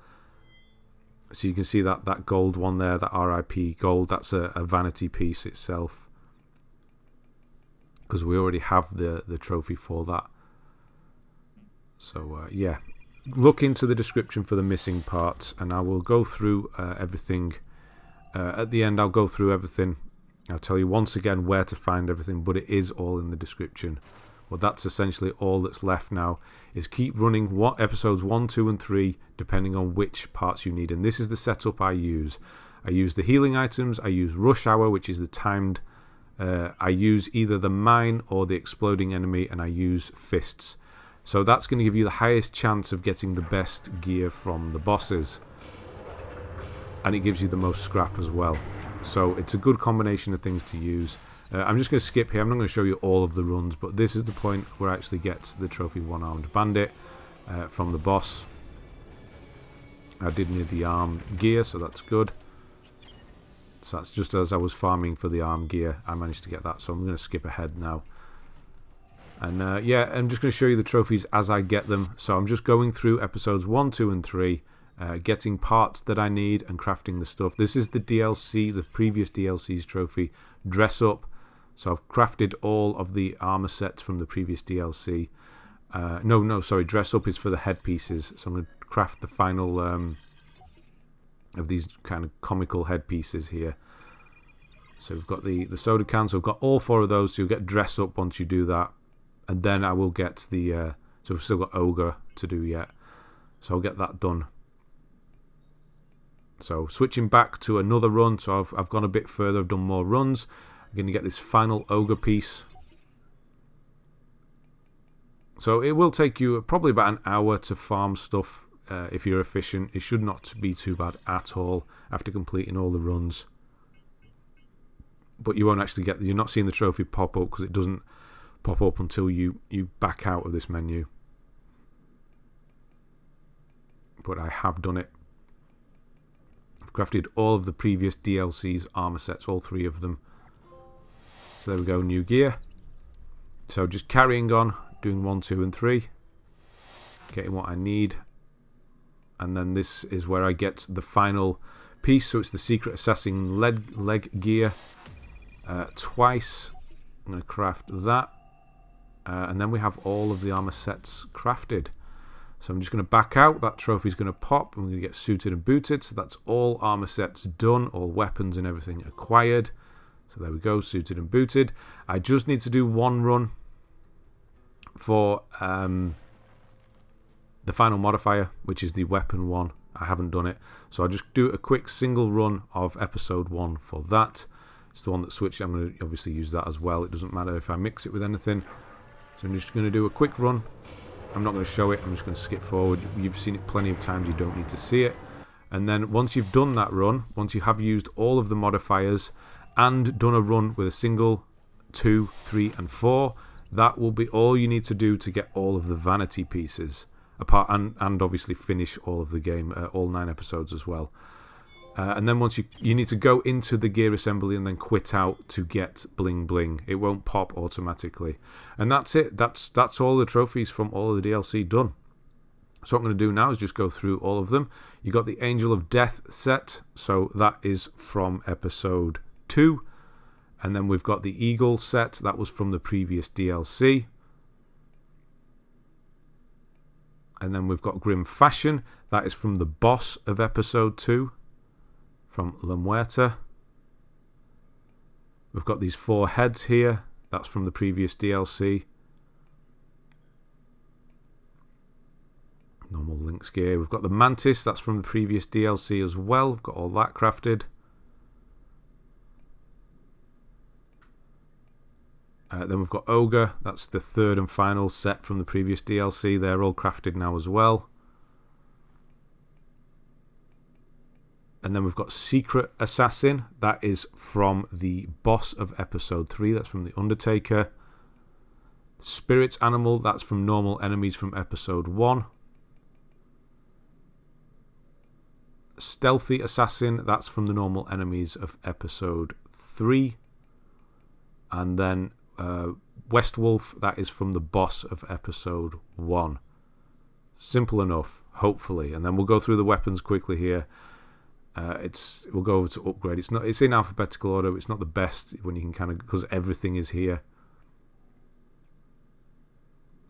So you can see that gold one there, that RIP gold, that's a vanity piece itself, because we already have the trophy for that. So yeah, look into the description for the missing parts, and I will go through everything. At the end, I'll go through everything. I'll tell you once again where to find everything, but it is all in the description. Well, that's essentially all that's left now, is keep running episodes 1, 2 and 3, depending on which parts you need. And this is the setup I use. I use the healing items, I use Rush Hour, which is the timed. I use either the mine or the exploding enemy, and I use fists. So that's going to give you the highest chance of getting the best gear from the bosses. And it gives you the most scrap as well. So it's a good combination of things to use. I'm just going to skip here. I'm not going to show you all of the runs, but this is the point where I actually get the trophy 1-armed Bandit. from the boss. I did need the arm gear, so that's good. So that's just as I was farming for the arm gear, I managed to get that. So I'm going to skip ahead now. And yeah, I'm just going to show you the trophies as I get them. So I'm just going through episodes 1, 2, and 3, getting parts that I need and crafting the stuff. This is the DLC, the previous DLC's trophy, Dress Up. So I've crafted all of the armor sets from the previous DLC. Sorry, Dress Up is for the headpieces. So I'm going to craft the final of these kind of comical headpieces here. So we've got the soda cans. So we've got all 4 of those. So you'll get Dress Up once you do that. And then I will get the... so we've still got Ogre to do yet. So I'll get that done. So switching back to another run. So I've gone a bit further. I've done more runs. I'm going to get this final Ogre piece. So it will take you probably about an hour to farm stuff if you're efficient. It should not be too bad at all after completing all the runs. But you won't actually get... You're not seeing the trophy pop up because it doesn't pop up until you back out of this menu. But I have done it. I've crafted all of the previous DLC's armor sets, all 3 of them. So there we go, new gear. So just carrying on, doing 1, 2, and 3. Getting what I need. And then this is where I get the final piece. So it's the Secret Assassin leg gear. Twice. I'm going to craft that. And then we have all of the armor sets crafted. So I'm just going to back out. That trophy's going to pop. And we're going to get suited and booted. So that's all armor sets done. All weapons and everything acquired. So there we go. Suited and booted. I just need to do 1 run for the final modifier, which is the weapon one. I haven't done it. So I'll just do a quick single run of episode 1 for that. It's the one that switched. I'm going to obviously use that as well. It doesn't matter if I mix it with anything. So I'm just going to do a quick run. I'm not going to show it. I'm just going to skip forward. You've seen it plenty of times. You don't need to see it. And then once you've done that run, once you have used all of the modifiers and done a run with a single, 2, 3, and 4, that will be all you need to do to get all of the vanity pieces. Apart and obviously finish all of the game, all 9 episodes as well. And then once you need to go into the gear assembly and then quit out to get Bling-Bling. It won't pop automatically. And that's it. That's all the trophies from all of the DLC done. So what I'm going to do now is just go through all of them. You got the Angel of Death set. So that is from episode 2. And then we've got the Eagle set. That was from the previous DLC. And then we've got Grim Fashion. That is from the boss of episode 2. From La Muerta. We've got these 4 heads here. That's from the previous DLC. Normal Link's gear. We've got the Mantis. That's from the previous DLC as well. We've got all that crafted. Then we've got Ogre. That's the 3rd and final set from the previous DLC. They're all crafted now as well. And then we've got Secret Assassin. That is from the boss of episode 3. That's from the Undertaker. Spirit Animal. That's from normal enemies from episode 1. Stealthy Assassin. That's from the normal enemies of episode 3. And then Westwolf. That is from the boss of episode 1. Simple enough, hopefully. And then we'll go through the weapons quickly here. We'll go over to upgrade. It's in alphabetical order. It's not the best when you can kind of, because everything is here.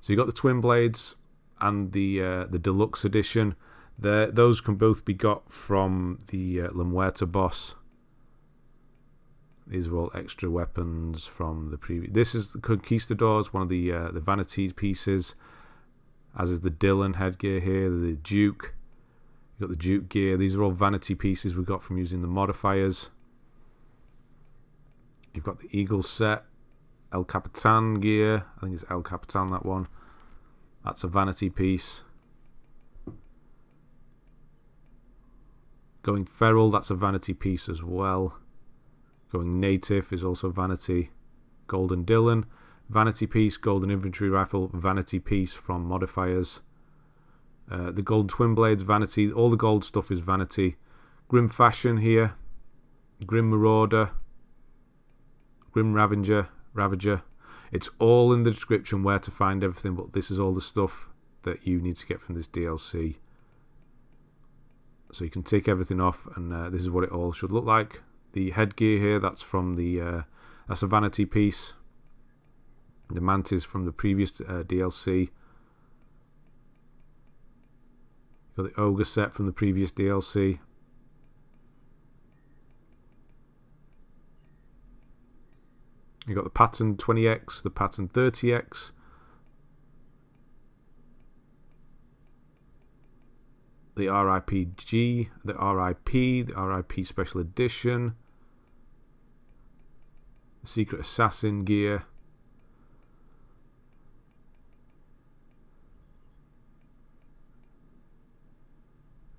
So you got the twin blades and the deluxe edition. Those can both be got from the La Muerta boss. These are all extra weapons from the previous. This is the Conquistadors, one of the vanity pieces. As is the Dylan headgear here, the Duke. You've got the Duke gear. These are all vanity pieces we got from using the modifiers. You've got the Eagle set. El Capitan gear. I think it's El Capitan, that one. That's a vanity piece. Going Feral, that's a vanity piece as well. Going Native is also vanity. Golden Dylan, vanity piece. Golden Infantry Rifle, vanity piece from modifiers. The gold twin blades, vanity. All the gold stuff is vanity. Grim Fashion here. Grim Marauder. Grim Ravager. It's all in the description where to find everything, but this is all the stuff that you need to get from this DLC. So you can take everything off, and this is what it all should look like. The headgear here, that's from the that's a vanity piece. The mantis from the previous DLC. Got the ogre set from the previous DLC. You got the pattern 20x, the pattern 30x. The RIPG, the RIP Special Edition. The Secret Assassin gear.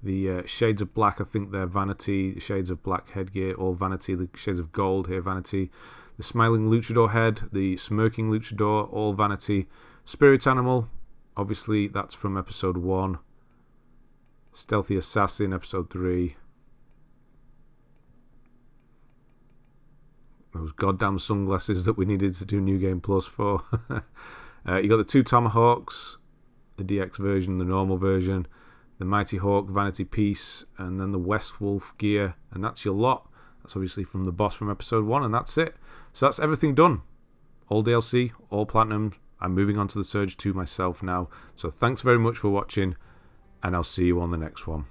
The Shades of Black, I think they're vanity. Shades of Black headgear, all vanity. The Shades of Gold here, vanity. The Smiling Luchador head, the Smirking Luchador, all vanity. Spirit Animal, obviously that's from episode 1. Stealthy Assassin, episode 3. Those goddamn sunglasses that we needed to do New Game Plus for. You got the 2 Tomahawks, the DX version, the normal version. The Mighty Hawk vanity piece, and then the West Wolf gear, and that's your lot. That's obviously from the boss from episode 1, and that's it. So that's everything done. All DLC, all platinum. I'm moving on to the Surge 2 myself now. So thanks very much for watching, and I'll see you on the next one.